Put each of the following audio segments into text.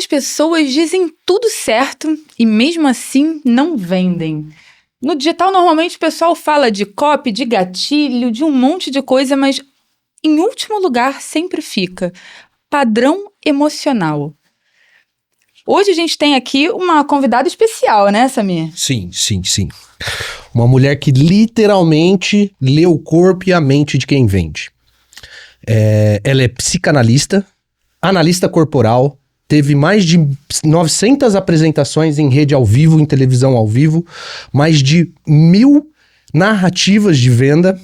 Algumas pessoas dizem tudo certo e mesmo assim não vendem. No digital, normalmente o pessoal fala de copy, de gatilho, de um monte de coisa, mas em último lugar sempre fica padrão emocional. Hoje a gente tem aqui uma convidada especial, né, Samir? Sim. Uma mulher que literalmente lê o corpo e a mente de quem vende. Ela é psicanalista, analista corporal, teve mais de 900 apresentações em rede ao vivo, em televisão ao vivo, mais de 1000 narrativas de venda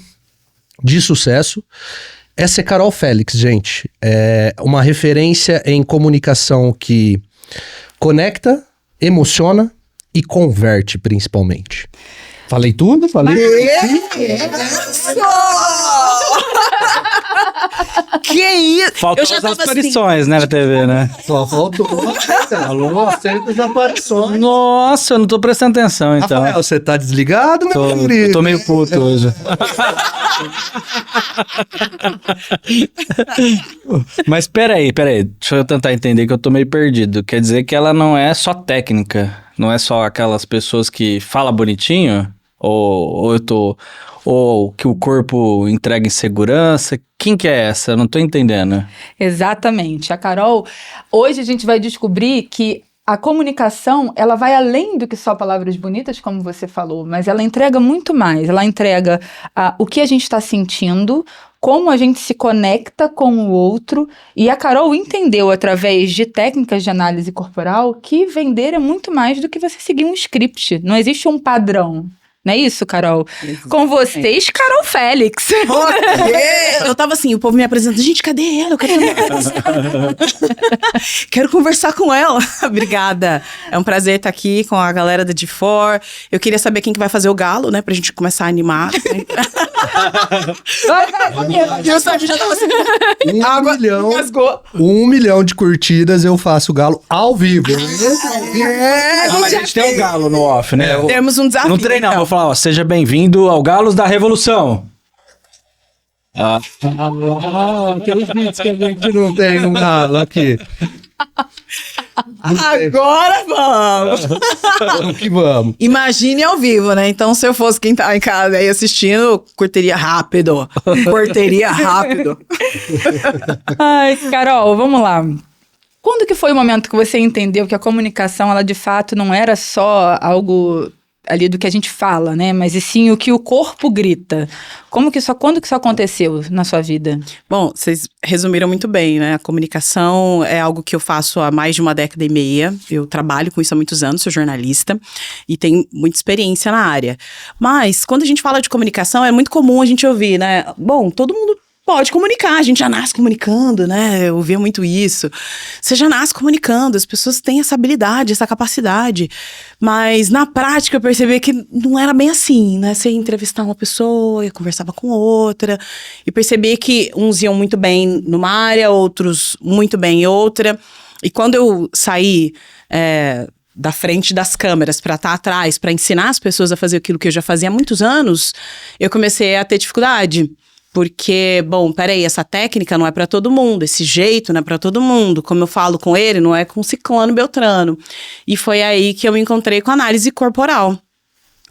de sucesso. Essa é Carol Félix, gente. É uma referência em comunicação que conecta, emociona e converte, principalmente. Falei tudo? Que isso? Faltou as aparições, né, na TV, né? Só faltou. Alô, certas aparições. Nossa, eu não tô prestando atenção, então. Rafael, você tá desligado, meu querido? Eu tô meio puto hoje. Mas peraí. Deixa eu tentar entender que eu tô meio perdido. Quer dizer que ela não é só técnica? Não é só aquelas pessoas que falam bonitinho? Ou que o corpo entrega insegurança? Quem que é essa? Eu não tô entendendo. Exatamente. A Carol, hoje a gente vai descobrir que a comunicação, ela vai além do que só palavras bonitas, como você falou, mas ela entrega muito mais. Ela entrega o que a gente está sentindo, como a gente se conecta com o outro. E a Carol entendeu, através de técnicas de análise corporal, que vender é muito mais do que você seguir um script. Não existe um padrão. Não é isso, Carol? Exatamente. Com vocês, Carol Félix. Eu tava assim, o povo me apresentando. Gente, cadê ela? Quero conversar com ela. Obrigada. É um prazer estar aqui com a galera da D4. Eu queria saber quem que vai fazer o galo, né? Pra gente começar a animar. E o Sérgio já tava assim. 1 milhão de curtidas, eu faço o galo ao vivo. Mas a gente tem um galo no off, né? Temos um desafio. Não treinamos, então. vou falar, ó, seja bem-vindo ao Galos da Revolução. Aqueles vídeos que a gente não tem um galo aqui. Agora vamos! Vamos que vamos. Imagine ao vivo, né? Então, se eu fosse quem tá em casa aí assistindo, curteria rápido. Ai, Carol, vamos lá. Quando que foi o momento que você entendeu que a comunicação, ela de fato não era só algo ali do que a gente fala, né? Mas e sim o que o corpo grita. Quando que isso aconteceu na sua vida? Bom, vocês resumiram muito bem, né? A comunicação é algo que eu faço há mais de 1,5 décadas. Eu trabalho com isso há muitos anos, sou jornalista e tenho muita experiência na área. Mas, quando a gente fala de comunicação, é muito comum a gente ouvir, né? Bom, todo mundo pode comunicar, a gente já nasce comunicando, né? Eu ouvia muito isso. Você já nasce comunicando, as pessoas têm essa habilidade, essa capacidade. Mas na prática eu percebi que não era bem assim, né? Você ia entrevistar uma pessoa, eu conversava com outra, e percebi que uns iam muito bem numa área, outros muito bem em outra. E quando eu saí da frente das câmeras para estar atrás, para ensinar as pessoas a fazer aquilo que eu já fazia há muitos anos, eu comecei a ter dificuldade. Porque, bom, peraí, essa técnica não é para todo mundo, esse jeito não é para todo mundo. Como eu falo com ele, não é com ciclano, beltrano. E foi aí que eu me encontrei com a análise corporal,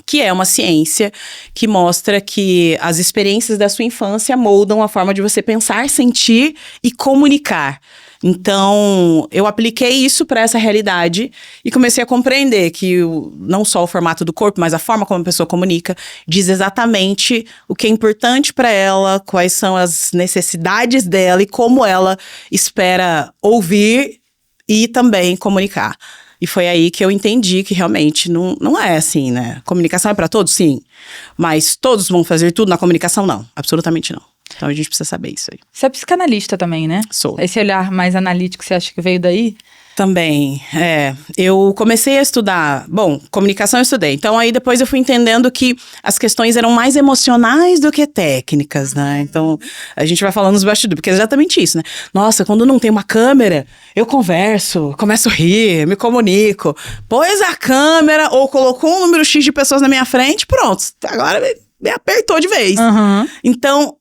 que é uma ciência que mostra que as experiências da sua infância moldam a forma de você pensar, sentir e comunicar. Então, eu apliquei isso para essa realidade e comecei a compreender que não só o formato do corpo, mas a forma como a pessoa comunica, diz exatamente o que é importante para ela, quais são as necessidades dela e como ela espera ouvir e também comunicar. E foi aí que eu entendi que realmente não é assim, né? Comunicação é para todos? Sim. Mas todos vão fazer tudo na comunicação? Não. Absolutamente não. Então a gente precisa saber isso aí. Você é psicanalista também, né? Sou. Esse olhar mais analítico, você acha que veio daí? Também, eu comecei a estudar, bom, comunicação eu estudei, então aí depois eu fui entendendo que as questões eram mais emocionais do que técnicas, né, então a gente vai falando nos bastidores, porque é exatamente isso, né, nossa, quando não tem uma câmera, eu converso, começo a rir, me comunico, pôs a câmera ou colocou um número X de pessoas na minha frente, pronto, agora me apertou de vez, Uhum. Então,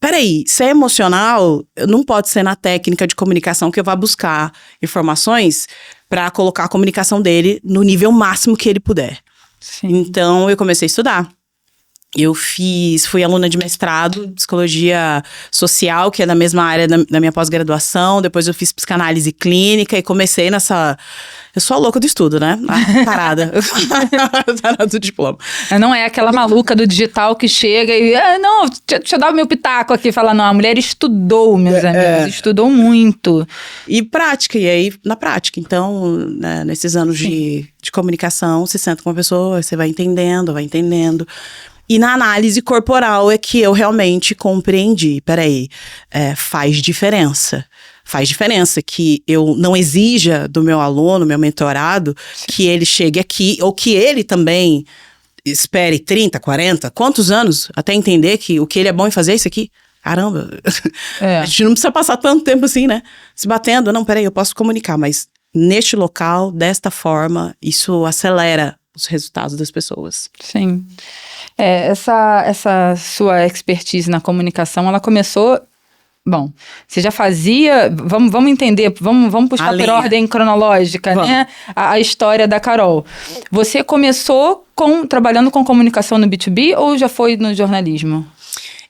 peraí, se é emocional, não pode ser na técnica de comunicação que eu vá buscar informações para colocar a comunicação dele no nível máximo que ele puder. Sim. Então, eu comecei a estudar. Fui aluna de mestrado em psicologia social, que é da mesma área da minha pós-graduação. Depois eu fiz psicanálise clínica e comecei nessa... Eu sou a louca do estudo, né? Tarada. Tarada do diploma. Não é aquela maluca do digital que chega e... não, deixa eu dar o meu pitaco aqui. Fala, não, a mulher estudou, meus amigos. Estudou muito. E prática, e aí na prática. Então, né, nesses anos de comunicação, você senta com uma pessoa, você vai entendendo. E na análise corporal é que eu realmente compreendi. Peraí, faz diferença. Faz diferença que eu não exija do meu aluno, meu mentorado, que ele chegue aqui, ou que ele também espere 30, 40, quantos anos, até entender que o que ele é bom em fazer é isso aqui. Caramba, a gente não precisa passar tanto tempo assim, né? Se batendo, não, peraí, eu posso comunicar, mas neste local, desta forma, isso acelera os resultados das pessoas. Sim. Essa sua expertise na comunicação, ela começou... Bom, você já fazia... Vamos entender, vamos puxar por ordem cronológica, né? A história da Carol. Você começou trabalhando com comunicação no B2B ou já foi no jornalismo?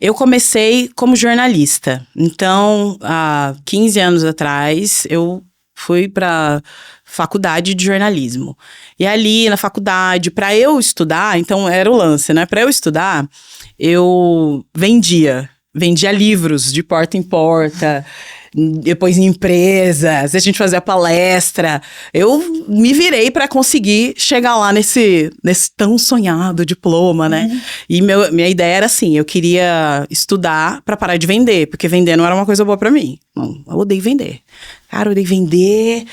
Eu comecei como jornalista. Então, há 15 anos atrás, eu fui para faculdade de jornalismo. E ali na faculdade, para eu estudar, então era o lance, né? Para eu estudar, eu vendia livros de porta em porta, depois em empresas, a gente fazia palestra. Eu me virei para conseguir chegar lá nesse tão sonhado diploma, né? E minha ideia era assim, eu queria estudar para parar de vender, porque vender não era uma coisa boa para mim. Não, eu odeio vender. Cara, eu odeio vender,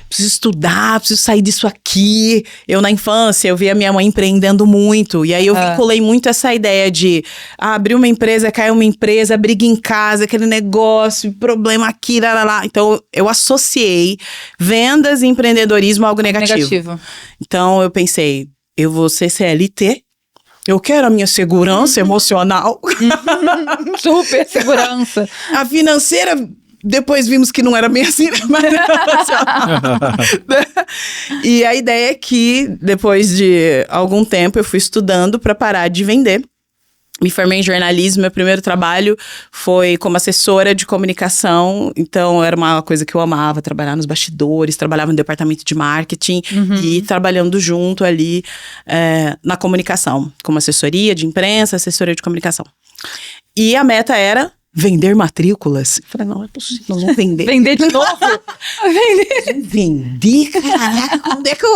preciso estudar, preciso sair disso aqui. Eu, na infância, eu via minha mãe empreendendo muito. E aí, eu vinculei muito essa ideia de abrir uma empresa, cair uma empresa, briga em casa, aquele negócio, problema aqui, lá. Então, eu associei vendas e empreendedorismo a algo negativo. Então, eu pensei, eu vou ser CLT, eu quero a minha segurança emocional. Super segurança. A financeira... Depois vimos que não era bem assim, né? E a ideia é que, depois de algum tempo, eu fui estudando para parar de vender. Me formei em jornalismo, meu primeiro trabalho foi como assessora de comunicação. Então, era uma coisa que eu amava, trabalhar nos bastidores, trabalhava no departamento de marketing e trabalhando junto ali na comunicação, como assessoria de imprensa, assessoria de comunicação. E a meta era... vender matrículas. Eu falei, não é possível, nós vamos vender. Vender de novo? Vender? Caraca, onde é que eu...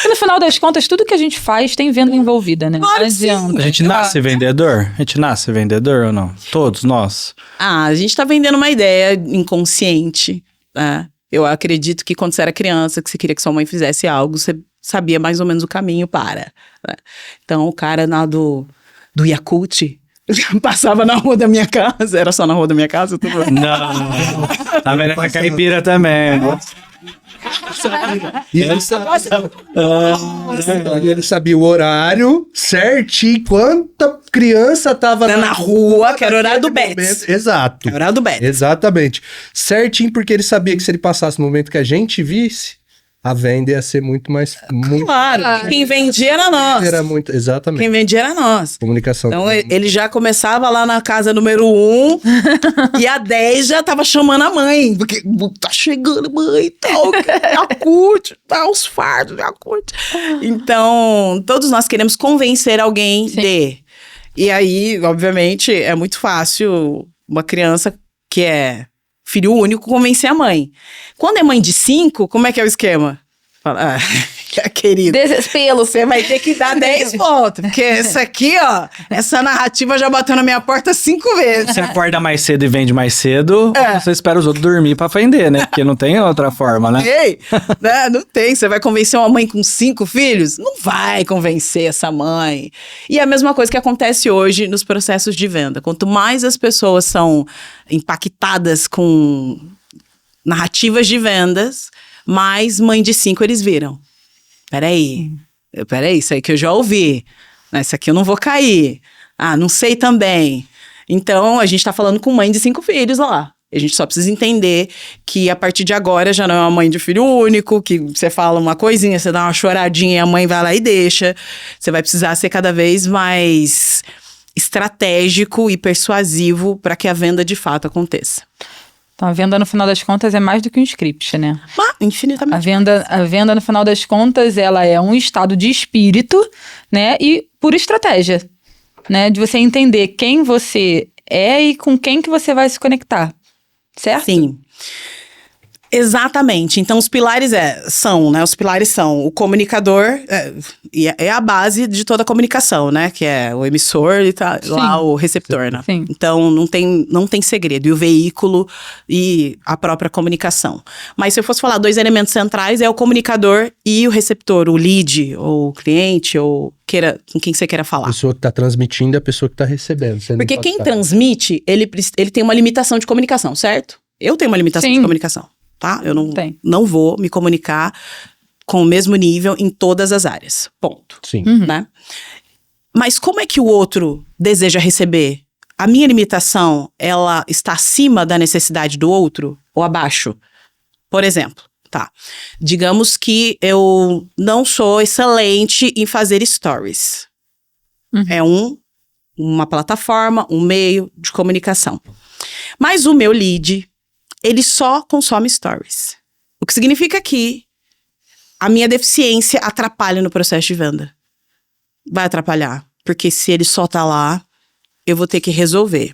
E no final das contas, tudo que a gente faz tem venda envolvida, né? Claro, não adianta. A gente nasce vendedor? A gente nasce vendedor ou não? Todos nós? A gente tá vendendo uma ideia inconsciente, né? Eu acredito que quando você era criança, que você queria que sua mãe fizesse algo, você sabia mais ou menos o caminho para. Né? Então, o cara do Yakult... passava na rua da minha casa. Era só na rua da minha casa? Não. Tá vendo essa caipira também. E ele sabia o horário certinho, quanta criança tava na rua, que era o horário do Betis. Exato. Era o horário do Betis. Exatamente. Certinho, porque ele sabia que se ele passasse no momento que a gente visse, a venda ia ser muito mais... Claro, quem vendia era nós. Era muito, exatamente. Quem vendia era nós. Comunicação. Então, ele já começava lá na casa número 1 e a 10 já tava chamando a mãe. Porque tá chegando, mãe, tal, Yakult, tá os fardos, Yakult. Então, todos nós queremos convencer alguém de... E aí, obviamente, é muito fácil uma criança que é... filho único, convencer a mãe. Quando é mãe de 5, como é que é o esquema? Fala, querido, Desespero. você vai ter que dar 10 voltas, porque essa aqui, ó, essa narrativa já bateu na minha porta 5 vezes. Você acorda mais cedo e vende mais cedo, ou você espera os outros dormir pra vender, né? Porque não tem outra forma, né? Ei, né? Não tem. Você vai convencer uma mãe com 5 filhos? Não vai convencer essa mãe. E é a mesma coisa que acontece hoje nos processos de venda. Quanto mais as pessoas são impactadas com narrativas de vendas, mais mãe de 5 eles viram. Peraí, isso aí que eu já ouvi. Isso aqui eu não vou cair. Não sei também. Então, a gente tá falando com mãe de 5 filhos lá. A gente só precisa entender que a partir de agora já não é uma mãe de filho único, que você fala uma coisinha, você dá uma choradinha e a mãe vai lá e deixa. Você vai precisar ser cada vez mais estratégico e persuasivo para que a venda de fato aconteça. Então, a venda, no final das contas, é mais do que um script, né? Mas, infinitamente. A venda, no final das contas, ela é um estado de espírito, né? E por estratégia, né? De você entender quem você é e com quem que você vai se conectar, certo? Sim. Exatamente. Então, os pilares são o comunicador, é a base de toda a comunicação, né? Que é o emissor e lá o receptor, né? Sim. Então, não tem segredo. E o veículo e a própria comunicação. Mas se eu fosse falar 2 elementos centrais, é o comunicador e o receptor, o lead, ou o cliente, ou com quem você queira A falar. pessoa que tá transmitindo e a pessoa que tá recebendo. Porque quem transmite, ele tem uma limitação de comunicação, certo? Eu tenho uma limitação de comunicação. Tá? Eu não vou me comunicar com o mesmo nível em todas as áreas. Ponto. Sim. Né? Mas como é que o outro deseja receber? A minha limitação, ela está acima da necessidade do outro ou abaixo? Por exemplo, tá? Digamos que eu não sou excelente em fazer stories. É uma plataforma, um meio de comunicação. Mas o meu lead, ele só consome stories. O que significa que a minha deficiência atrapalha no processo de venda. Vai atrapalhar. Porque se ele só tá lá, eu vou ter que resolver.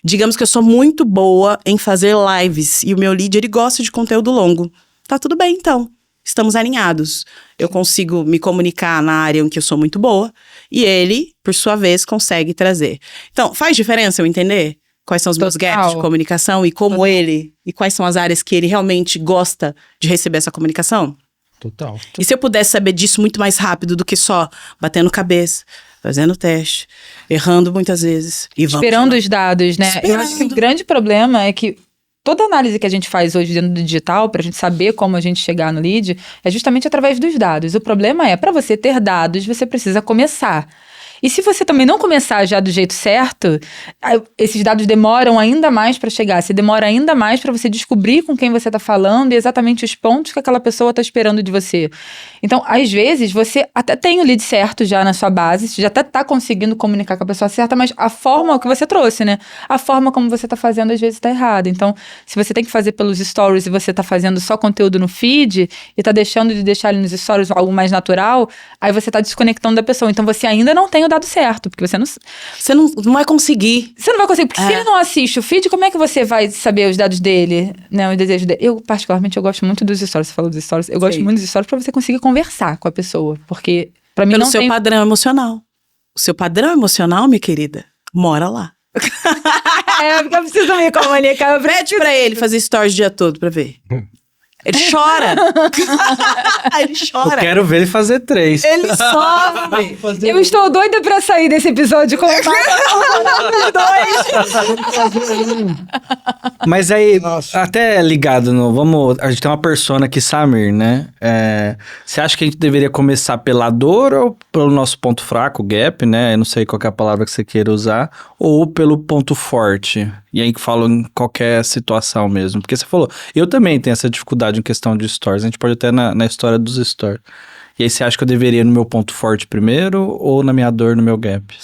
Digamos que eu sou muito boa em fazer lives e o meu lead, ele gosta de conteúdo longo. Tá tudo bem, então. Estamos alinhados. Eu consigo me comunicar na área em que eu sou muito boa e ele, por sua vez, consegue trazer. Então, faz diferença eu entender quais são os meus gaps de comunicação e como e quais são as áreas que ele realmente gosta de receber essa comunicação? Total. E se eu pudesse saber disso muito mais rápido do que só batendo cabeça, fazendo teste, errando muitas vezes e esperando os dados, né? Eu acho que o grande problema é que toda análise que a gente faz hoje dentro do digital, para a gente saber como a gente chegar no lead, é justamente através dos dados. O problema é, para você ter dados, você precisa começar. E se você também não começar já do jeito certo, esses dados demoram ainda mais para chegar. Se demora ainda mais para você descobrir com quem você está falando e exatamente os pontos que aquela pessoa está esperando de você. Então, às vezes, você até tem o lead certo já na sua base, você já até está conseguindo comunicar com a pessoa certa, mas a forma que você trouxe, né? A forma como você está fazendo, às vezes, está errada. Então, se você tem que fazer pelos stories e você está fazendo só conteúdo no feed e está deixando de deixar ali nos stories algo mais natural, aí você está desconectando da pessoa. Então, você ainda não tem o dado certo, porque você não vai conseguir. Você não vai conseguir, porque se ele não assiste o feed, como é que você vai saber os dados dele, né, os desejos dele? Eu, particularmente, eu gosto muito dos stories, você falou dos stories, eu gosto muito dos stories pra você conseguir conversar com a pessoa, porque pra mim Pelo não seu tem... padrão emocional. O seu padrão emocional, minha querida, mora lá. Porque eu preciso me comunicar. Pede pra ele fazer stories o dia todo pra ver. Ele chora. Ele chora. Eu quero ver ele fazer 3. Ele sofre. Eu estou doida pra sair desse episódio com Mas aí, até ligado no... a gente tem uma persona aqui, Samir, né? Você acha que a gente deveria começar pela dor ou pelo nosso ponto fraco, gap, né? Eu não sei qual que é a palavra que você queira usar. Ou pelo ponto forte? E aí que falo em qualquer situação mesmo. Porque você falou, eu também tenho essa dificuldade em questão de stories. A gente pode até na história dos stories. E aí você acha que eu deveria ir no meu ponto forte primeiro ou na minha dor, no meu gap?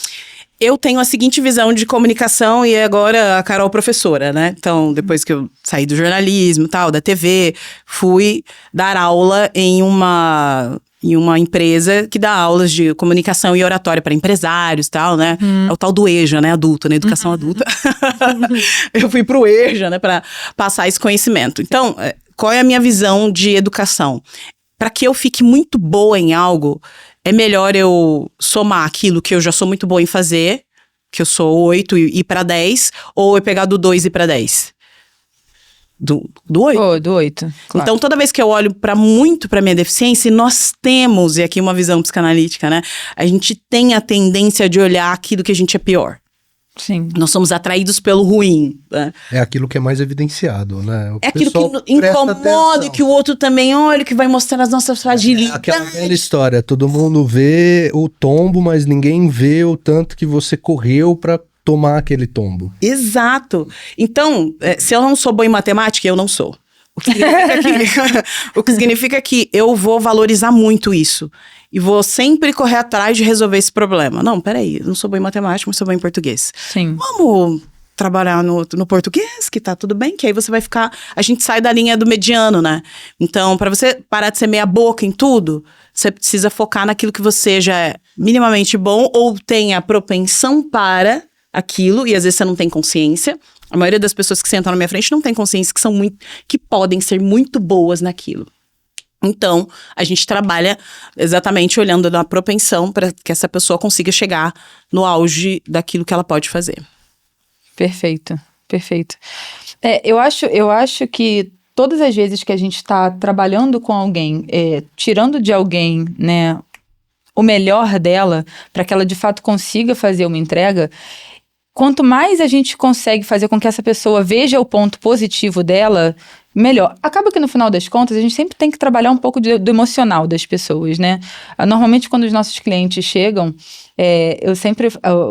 Eu tenho a seguinte visão de comunicação e agora a Carol professora, né? Então, depois que eu saí do jornalismo e tal, da TV, fui dar aula em uma empresa que dá aulas de comunicação e oratória para empresários e tal, né? É o tal do EJA, né? Adulto, né? Educação adulta. Eu fui pro EJA, né? Para passar esse conhecimento. Então, qual é a minha visão de educação? Para que eu fique muito boa em algo, é melhor eu somar aquilo que eu já sou muito boa em fazer, que eu sou 8 e ir para 10, ou eu pegar do 2 e para 10? Do 8? Do 8, claro. Então, toda vez que eu olho muito pra minha deficiência, nós temos, e aqui uma visão psicanalítica, né? A gente tem a tendência de olhar aquilo que a gente é pior. Sim. Nós somos atraídos pelo ruim, né? É aquilo que é mais evidenciado, né? É aquilo que incomoda e que o outro também olha, que vai mostrar as nossas fragilidades. Aquela velha história, todo mundo vê o tombo, mas ninguém vê o tanto que você correu pra tomar aquele tombo. Exato. Então, se eu não sou boa em matemática, eu não sou. O que significa que eu vou valorizar muito isso. E vou sempre correr atrás de resolver esse problema. Não, peraí, eu não sou boa em matemática, mas sou boa em português. Sim. Vamos trabalhar no português, que tá tudo bem, que aí você vai ficar... A gente sai da linha do mediano, né? Então, para você parar de ser meia boca em tudo, você precisa focar naquilo que você já é minimamente bom ou tem a propensão para aquilo, e às vezes você não tem consciência. A maioria das pessoas que sentam na minha frente não tem consciência que podem ser muito boas naquilo. Então, a gente trabalha exatamente olhando na propensão para que essa pessoa consiga chegar no auge daquilo que ela pode fazer. Perfeito, perfeito. Eu acho que todas as vezes que a gente está trabalhando com alguém, tirando de alguém, né, o melhor dela, para que ela de fato consiga fazer uma entrega, quanto mais a gente consegue fazer com que essa pessoa veja o ponto positivo dela, melhor. Acaba que no final das contas a gente sempre tem que trabalhar um pouco do emocional das pessoas, né? Normalmente quando os nossos clientes chegam,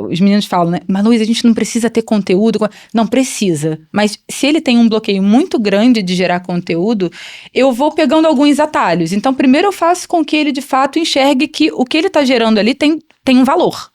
os meninos falam, né? Mas Luiz, a gente não precisa ter conteúdo. Não precisa, mas se ele tem um bloqueio muito grande de gerar conteúdo, eu vou pegando alguns atalhos. Então primeiro eu faço com que ele de fato enxergue que o que ele está gerando ali tem um valor.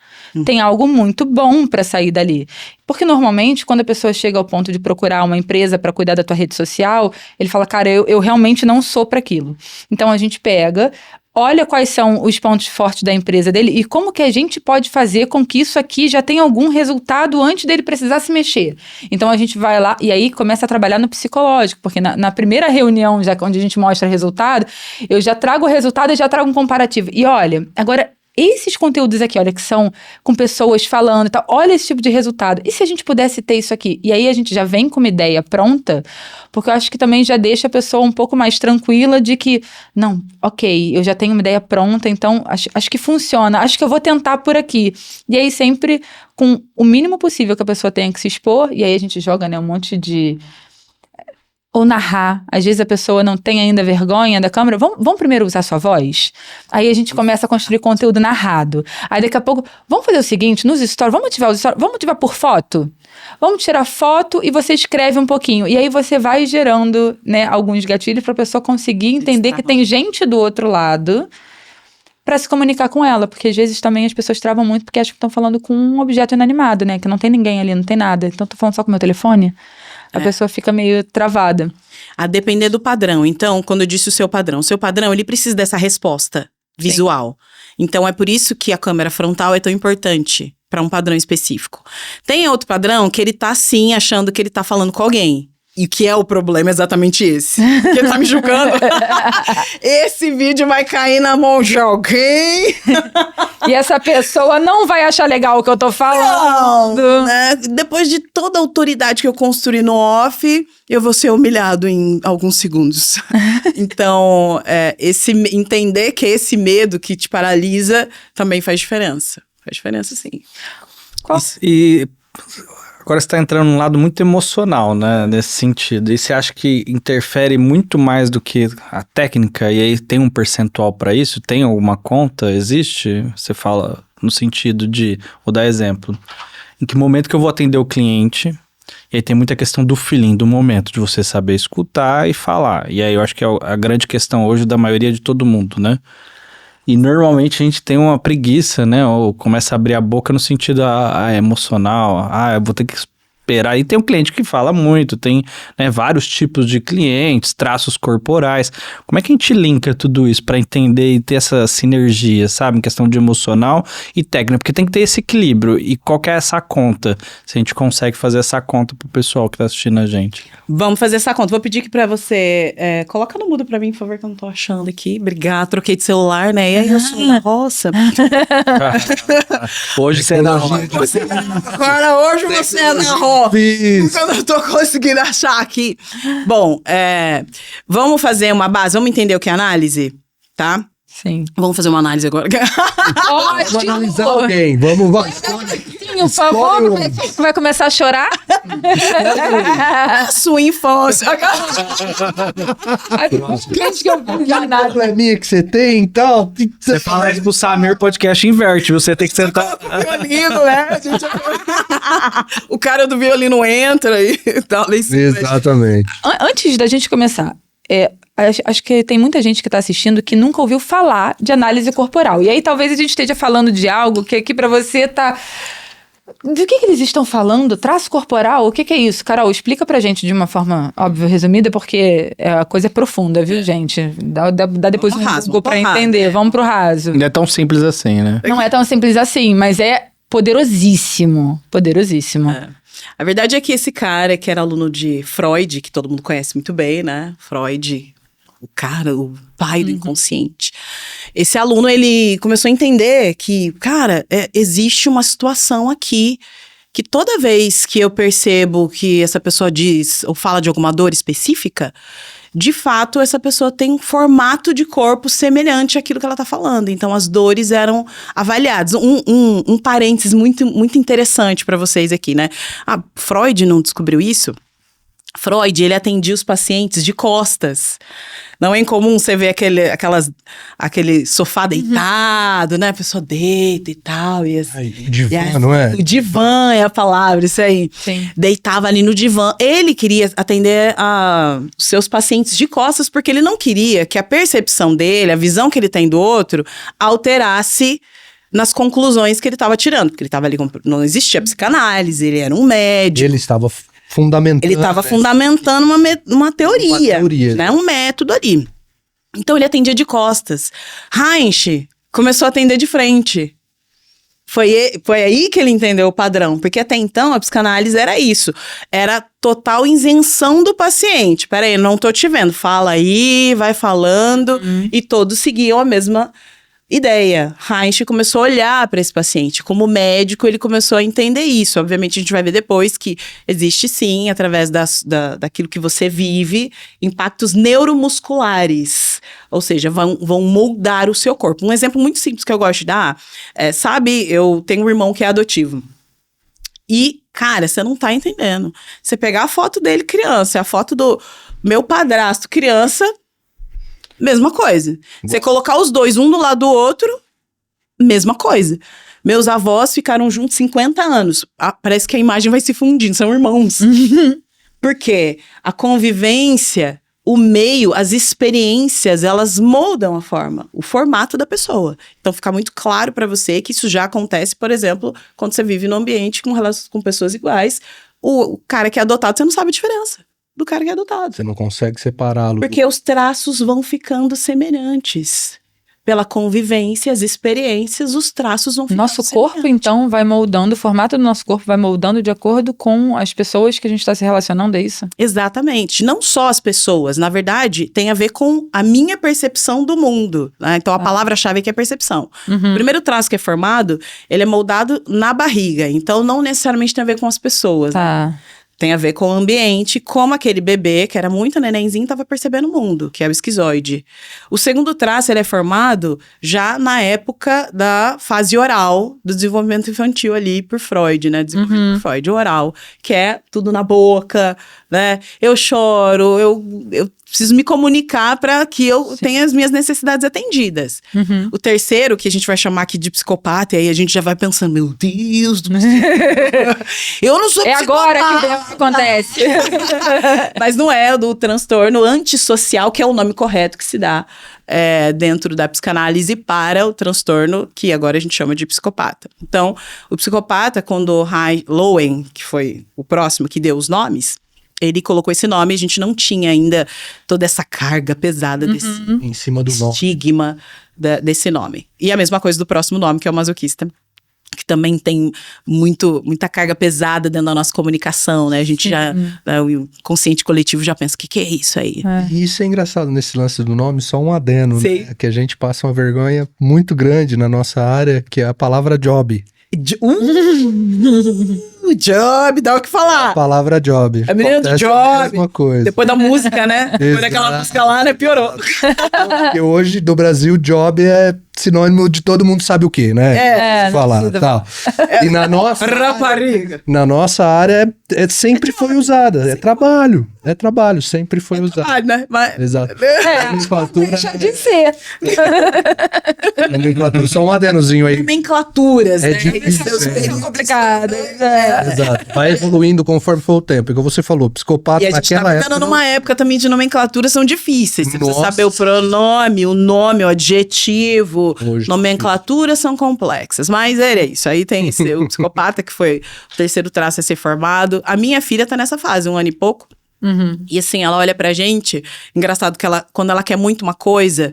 Tem algo muito bom para sair dali. Porque normalmente, quando a pessoa chega ao ponto de procurar uma empresa para cuidar da tua rede social, ele fala, cara, eu realmente não sou para aquilo. Então a gente pega, olha quais são os pontos fortes da empresa dele e como que a gente pode fazer com que isso aqui já tenha algum resultado antes dele precisar se mexer. Então a gente vai lá e aí começa a trabalhar no psicológico, porque na primeira reunião, já onde a gente mostra resultado, eu já trago o resultado e já trago um comparativo. E olha, agora... Esses conteúdos aqui, olha, que são com pessoas falando e tal, olha esse tipo de resultado. E se a gente pudesse ter isso aqui? E aí a gente já vem com uma ideia pronta, porque eu acho que também já deixa a pessoa um pouco mais tranquila de que, não, ok, eu já tenho uma ideia pronta, então acho que funciona, acho que eu vou tentar por aqui. E aí sempre com o mínimo possível que a pessoa tenha que se expor, e aí a gente joga, né, um monte de... Ou narrar. Às vezes a pessoa não tem ainda vergonha da câmera. Vamos primeiro usar sua voz? Aí a gente começa a construir conteúdo narrado. Aí daqui a pouco, vamos fazer o seguinte, nos stories, vamos ativar os stories, vamos ativar por foto? Vamos tirar foto e você escreve um pouquinho. E aí você vai gerando, né, alguns gatilhos para a pessoa conseguir entender que tem gente do outro lado para se comunicar com ela. Porque às vezes também as pessoas travam muito porque acham que estão falando com um objeto inanimado, né? Que não tem ninguém ali, não tem nada. Então tô falando só com o meu telefone. A pessoa fica meio travada. A depender do padrão. Então, quando eu disse o seu padrão, ele precisa dessa resposta visual. Sim. Então, é por isso que a câmera frontal é tão importante para um padrão específico. Tem outro padrão que ele tá, sim, achando que ele tá falando com alguém. E o que é o problema é exatamente esse. Que ele tá me julgando. Esse vídeo vai cair na mão de alguém. E essa pessoa não vai achar legal o que eu tô falando. Não, né? Depois de toda a autoridade que eu construí no off, eu vou ser humilhado em alguns segundos. Então, entender que esse medo que te paralisa também faz diferença. Faz diferença, sim. E agora você está entrando num lado muito emocional, né, nesse sentido. E você acha que interfere muito mais do que a técnica? E aí tem um percentual para isso? Tem alguma conta? Existe? Você fala no sentido de... Vou dar exemplo. Em que momento que eu vou atender o cliente? E aí tem muita questão do feeling, do momento, de você saber escutar e falar. E aí eu acho que é a grande questão hoje da maioria de todo mundo, né? E normalmente a gente tem uma preguiça, né? Ou começa a abrir a boca no sentido emocional. Eu vou ter que esperar. E tem um cliente que fala muito, tem, né, vários tipos de clientes, traços corporais. Como é que a gente linka tudo isso para entender e ter essa sinergia, sabe? Em questão de emocional e técnica. Porque tem que ter esse equilíbrio. E qual que é essa conta? Se a gente consegue fazer essa conta pro pessoal que tá assistindo a gente. Vamos fazer essa conta. Vou pedir aqui pra você... coloca no mudo pra mim, por favor, que eu não tô achando aqui. Obrigada, troquei de celular, né? E aí eu sou na roça. Hoje você é na roça. Agora hoje você é na roça. Eu não tô conseguindo achar aqui. Bom, vamos fazer uma base. Vamos entender o que é análise? Tá? Sim. Vamos fazer uma análise agora. Vamos analisar alguém. Vamos. Sim, por favor, vai começar a chorar? Sua infância. Gente, que eu fiz de análise. Probleminha que você tem e tal. Você fala isso pro Samir, o podcast inverte. Você tem que sentar. Violino, né? O cara do violino entra e tal. Exatamente. Antes da gente começar, acho que tem muita gente que está assistindo que nunca ouviu falar de análise corporal. E aí talvez a gente esteja falando de algo que aqui para você tá... Do que eles estão falando? Traço corporal? O que é isso? Carol, explica pra gente de uma forma, óbvio, resumida, porque a coisa é profunda, viu, gente? Dá depois um Google pra entender. Vamos pro raso. Não é tão simples assim, né? Não é tão simples assim, mas é poderosíssimo. Poderosíssimo. A verdade é que esse cara, que era aluno de Freud, que todo mundo conhece muito bem, né? Freud, o cara, o pai do inconsciente. Esse aluno, ele começou a entender que, cara, existe uma situação aqui que toda vez que eu percebo que essa pessoa diz ou fala de alguma dor específica, de fato, essa pessoa tem um formato de corpo semelhante àquilo que ela está falando. Então, as dores eram avaliadas. Um parênteses muito, muito interessante para vocês aqui, né? Freud não descobriu isso? Freud, ele atendia os pacientes de costas. Não é incomum você ver aquele sofá deitado, né? A pessoa deita e tal. Divã, não é? O divã é a palavra, isso aí. Sim. Deitava ali no divã. Ele queria atender os seus pacientes de costas porque ele não queria que a percepção dele, a visão que ele tem do outro, alterasse nas conclusões que ele estava tirando. Porque ele estava ali, não existia psicanálise, ele era um médico. Ele estava fundamentando. Ele estava fundamentando uma teoria, né? Um método ali. Então, ele atendia de costas. Reich começou a atender de frente. Foi aí que ele entendeu o padrão. Porque até então, a psicanálise era isso. Era total isenção do paciente. Peraí, não tô te vendo. Fala aí, vai falando. E todos seguiam a mesma ideia. Reich começou a olhar para esse paciente. Como médico, ele começou a entender isso. Obviamente, a gente vai ver depois que existe sim, através daquilo que você vive, impactos neuromusculares. Ou seja, vão moldar o seu corpo. Um exemplo muito simples que eu gosto de dar, eu tenho um irmão que é adotivo. E, cara, você não tá entendendo. Você pegar a foto dele criança, a foto do meu padrasto criança, mesma coisa. Você colocar os dois, um do lado do outro, mesma coisa. Meus avós ficaram juntos 50 anos. Parece que a imagem vai se fundindo, são irmãos. Porque a convivência, o meio, as experiências, elas moldam o formato da pessoa. Então fica muito claro para você que isso já acontece, por exemplo, quando você vive num ambiente com pessoas iguais. O cara que é adotado, você não sabe a diferença do cara que é adotado. Você não consegue separá-lo. Porque os traços vão ficando semelhantes. Pela convivência, as experiências, os traços vão ficando Nosso corpo, então, vai moldando, o formato do nosso corpo vai moldando de acordo com as pessoas que a gente está se relacionando, é isso? Exatamente. Não só as pessoas. Na verdade, tem a ver com a minha percepção do mundo. Né? Então, a palavra-chave aqui é percepção. O primeiro traço que é formado, ele é moldado na barriga. Então, não necessariamente tem a ver com as pessoas. Tá. Tem a ver com o ambiente, como aquele bebê, que era muito nenenzinho, estava percebendo o mundo, que é o esquizoide. O segundo traço, ele é formado já na época da fase oral, do desenvolvimento infantil ali por Freud, né? Desenvolvido por Freud, oral, que é tudo na boca, né? Eu choro, eu preciso me comunicar para que eu tenha as minhas necessidades atendidas. O terceiro, que a gente vai chamar aqui de psicopata, e aí a gente já vai pensando, meu Deus do céu, eu não sou psicopata. É agora que acontece. Mas não é do transtorno antissocial, que é o nome correto que se dá dentro da psicanálise para o transtorno que agora a gente chama de psicopata. Então, o psicopata, quando Lowen, que foi o próximo que deu os nomes, ele colocou esse nome, a gente não tinha ainda toda essa carga pesada desse em cima do nome. estigma desse nome. E a mesma coisa do próximo nome, que é o masoquista, que também tem muita carga pesada dentro da nossa comunicação, né? A gente o consciente coletivo já pensa, o que é isso aí? E isso é engraçado nesse lance do nome, só um adeno, Sim. né? Que a gente passa uma vergonha muito grande na nossa área, que é a palavra job. Job, dá o que falar. A palavra job. A menina do Acontece job. a mesma coisa. Depois da música, né? Depois daquela música lá, né? Piorou. Porque hoje, do Brasil, job é sinônimo de todo mundo sabe o quê, né? não Falar, precisa tal. E na nossa Rapariga. área sempre foi usada. É trabalho, sempre foi usado. Ah, né? Mas, Exato. Nomenclatura, Deixa de ser. nomenclatura. Só um adenozinho aí. nomenclaturas, É né? difícil, São complicadas. Exato. Vai evoluindo conforme for o tempo. Igual você falou, psicopata E a gente tá naquela vivendo época. numa época também de nomenclatura são difíceis. Você precisa Nossa. saber o pronome, o nome, o adjetivo. Hoje, Nomenclaturas são complexas. Mas era isso. Aí tem o psicopata, que foi o terceiro traço a ser formado. A minha filha tá nessa fase, 1 ano e pouco. E assim, ela olha pra gente. Engraçado que quando ela quer muito uma coisa,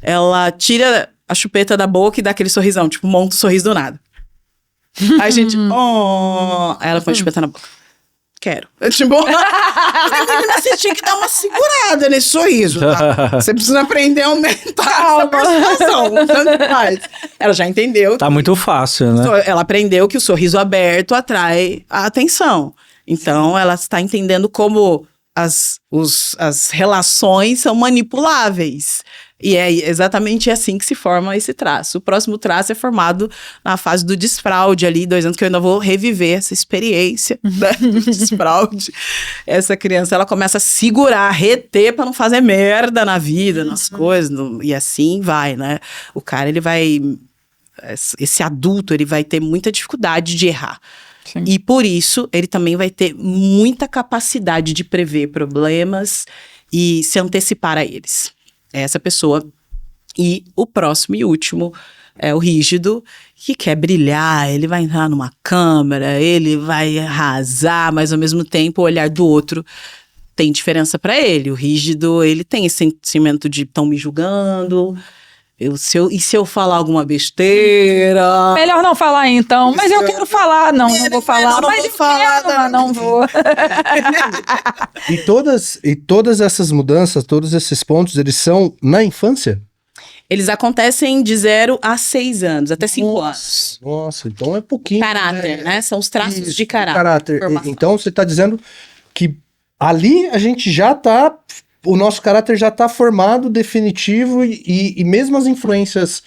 ela tira a chupeta da boca e dá aquele sorrisão. Tipo, monta o sorriso do nada. Aí a gente, oh. Aí ela põe a chupeta na boca. Quero. Tipo, você tinha que dar uma segurada nesse sorriso, tá? Você precisa aprender a aumentar essa persuasão. Tanto faz. Ela já entendeu. Tá muito fácil, né? Ela aprendeu que o sorriso aberto atrai a atenção. Então, ela está entendendo como as relações são manipuláveis. E é exatamente assim que se forma esse traço. O próximo traço é formado na fase do desfraude ali, 2 anos, que eu ainda vou reviver essa experiência, né, do desfraude. Essa criança, ela começa a segurar, reter pra não fazer merda na vida, nas coisas, e assim vai, né? O cara, ele vai... Esse adulto, ele vai ter muita dificuldade de errar. Sim. E por isso, ele também vai ter muita capacidade de prever problemas e se antecipar a eles. É essa pessoa. E o próximo e último é o rígido, que quer brilhar, ele vai entrar numa câmera, ele vai arrasar, mas ao mesmo tempo o olhar do outro tem diferença para ele. O rígido, ele tem esse sentimento de estão me julgando. Se eu falar alguma besteira... Melhor não falar então, mas eu quero falar. Não vou falar, não mas vou eu falar, quero, mas não vou. E todas essas mudanças, todos esses pontos, eles são na infância? Eles acontecem de 0 a 6 anos, até 5 anos. Nossa, então é pouquinho. Caráter, né? São os traços Isso, de caráter. Formação. Então você está dizendo que ali a gente já está... O nosso caráter já está formado, definitivo, e mesmo as influências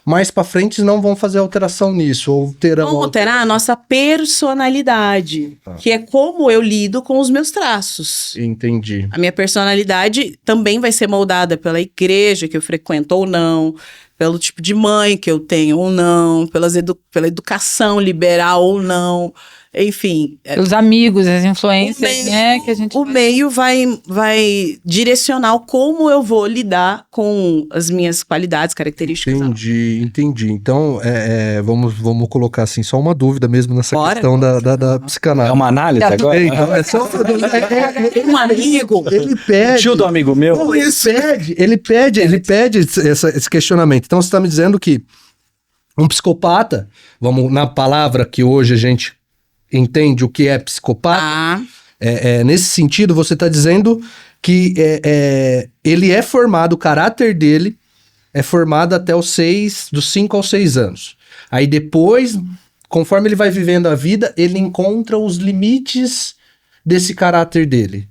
mais para frente não vão fazer alteração nisso, ou terão... Vamos alterar a nossa personalidade, que é como eu lido com os meus traços. Entendi. A minha personalidade também vai ser moldada pela igreja que eu frequento ou não, pelo tipo de mãe que eu tenho ou não, pela educação liberal ou não. Enfim. Os amigos, as influências, né? Que a gente O meio vai direcionar como eu vou lidar com as minhas qualidades, características. Entendi. Então, vamos colocar assim, só uma dúvida mesmo nessa Bora. questão da psicanálise. É uma análise agora? Então, é só Um amigo. ele pede. Tio do amigo meu? Não, ele pede esse questionamento. Então, você está me dizendo que um psicopata, vamos na palavra que hoje a gente entende o que é psicopata, nesse sentido, você está dizendo que ele é formado, o caráter dele é formado até dos 5 aos 6 anos. Aí depois, conforme ele vai vivendo a vida, ele encontra os limites desse caráter dele.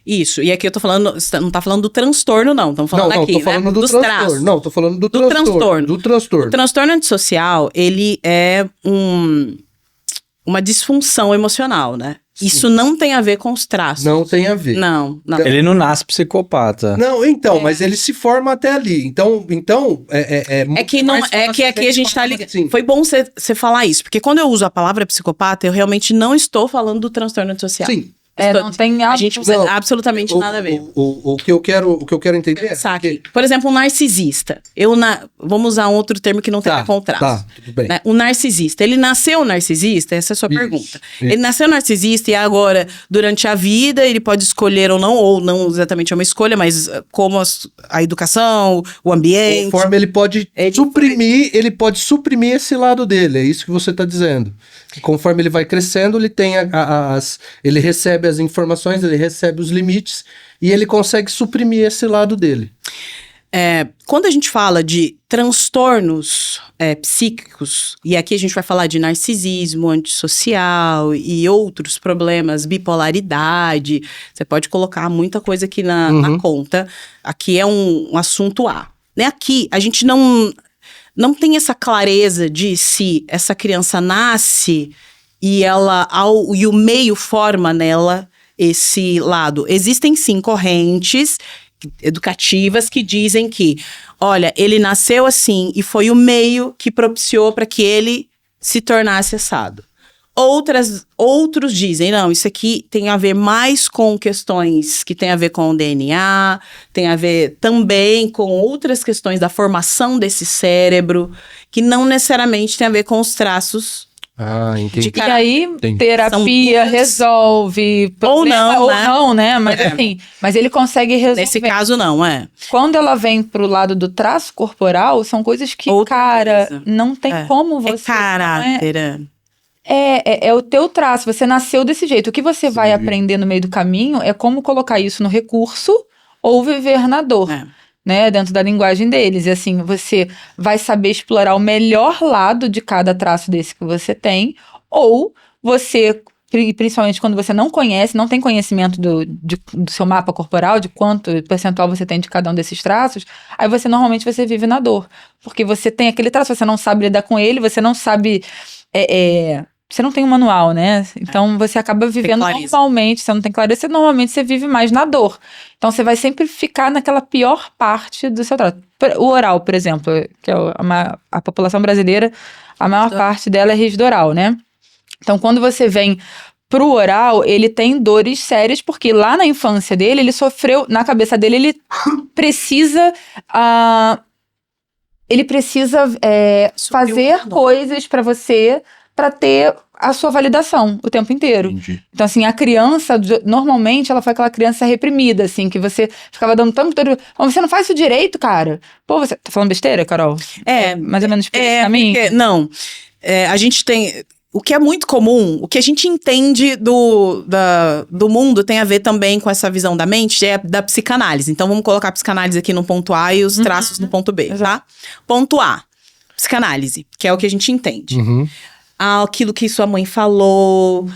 Isso, e aqui eu tô falando, você não tá falando do transtorno, não. Estamos falando aqui, tô falando do dos transtorno. traços. Não, tô falando do transtorno. Do transtorno. O transtorno antissocial, ele é uma disfunção emocional, né? Sim. Isso não tem a ver com os traços. Não tem a ver. Não. Ele não nasce psicopata. Não, então, mas ele se forma até ali. Então É que não, aqui a gente tá ligado. Assim. Foi bom você falar isso, porque quando eu uso a palavra psicopata, eu realmente não estou falando do transtorno antissocial. Sim. não tem A gente absoluto. absolutamente nada a ver. O que eu quero entender é... Saque. Por exemplo, um narcisista. Vamos usar um outro termo que não tem a ver com o traço. Tá, tudo bem. Né? O narcisista. Ele nasceu narcisista? Essa é a sua pergunta. Ele nasceu narcisista e agora, durante a vida, ele pode escolher ou não exatamente é uma escolha, mas como a educação, o ambiente. Conforme ele pode suprimir esse lado dele, é isso que você está dizendo. Conforme ele vai crescendo, ele tem ele recebe as informações, ele recebe os limites e ele consegue suprimir esse lado dele. Quando a gente fala de transtornos psíquicos, e aqui a gente vai falar de narcisismo, antissocial e outros problemas, bipolaridade, você pode colocar muita coisa aqui na conta. Aqui é um assunto A. Né? Aqui a gente não não tem essa clareza de se essa criança nasce e e o meio forma nela esse lado. Existem sim correntes educativas que dizem que, olha, ele nasceu assim e foi o meio que propiciou para que ele se tornasse assado. Outros dizem, não, isso aqui tem a ver mais com questões que tem a ver com o DNA, tem a ver também com outras questões da formação desse cérebro, que não necessariamente tem a ver com os traços Entendi. E aí, Entendi. terapia resolve. Problema, Ou não, né? Mas assim, mas ele consegue resolver. Nesse caso, não, é. Quando ela vem pro lado do traço corporal, são coisas que, Outra cara, coisa. não tem como você. É caráter. É o teu traço, você nasceu desse jeito. O que você vai aprender no meio do caminho é como colocar isso no recurso ou viver na dor. Né, dentro da linguagem deles. E assim, você vai saber explorar o melhor lado de cada traço desse que você tem, ou você, principalmente quando você não conhece, não tem conhecimento do seu mapa corporal, de quanto percentual você tem de cada um desses traços, aí normalmente você vive na dor. Porque você tem aquele traço, você não sabe lidar com ele, você não sabe... Você não tem um manual, né? Então você acaba vivendo normalmente, você não tem clareza, normalmente você vive mais na dor. Então você vai sempre ficar naquela pior parte do seu trato. O oral, por exemplo, que é a população brasileira, a maior parte dela é rígido oral, né? Então quando você vem pro oral, ele tem dores sérias, porque lá na infância dele, ele sofreu, na cabeça dele, ele precisa... fazer coisas pra você, pra ter a sua validação o tempo inteiro. Entendi. Então, assim, a criança, normalmente, ela foi aquela criança reprimida, assim, que você ficava dando tanto... Você não faz isso direito, cara. Pô, você tá falando besteira, Carol? Mais ou menos por esse caminho? Não. A gente tem... O que é muito comum, o que a gente entende do mundo tem a ver também com essa visão da mente, é da psicanálise. Então, vamos colocar a psicanálise aqui no ponto A e os traços no ponto B, tá? Ponto A, psicanálise, que é o que a gente entende. Aquilo que sua mãe falou,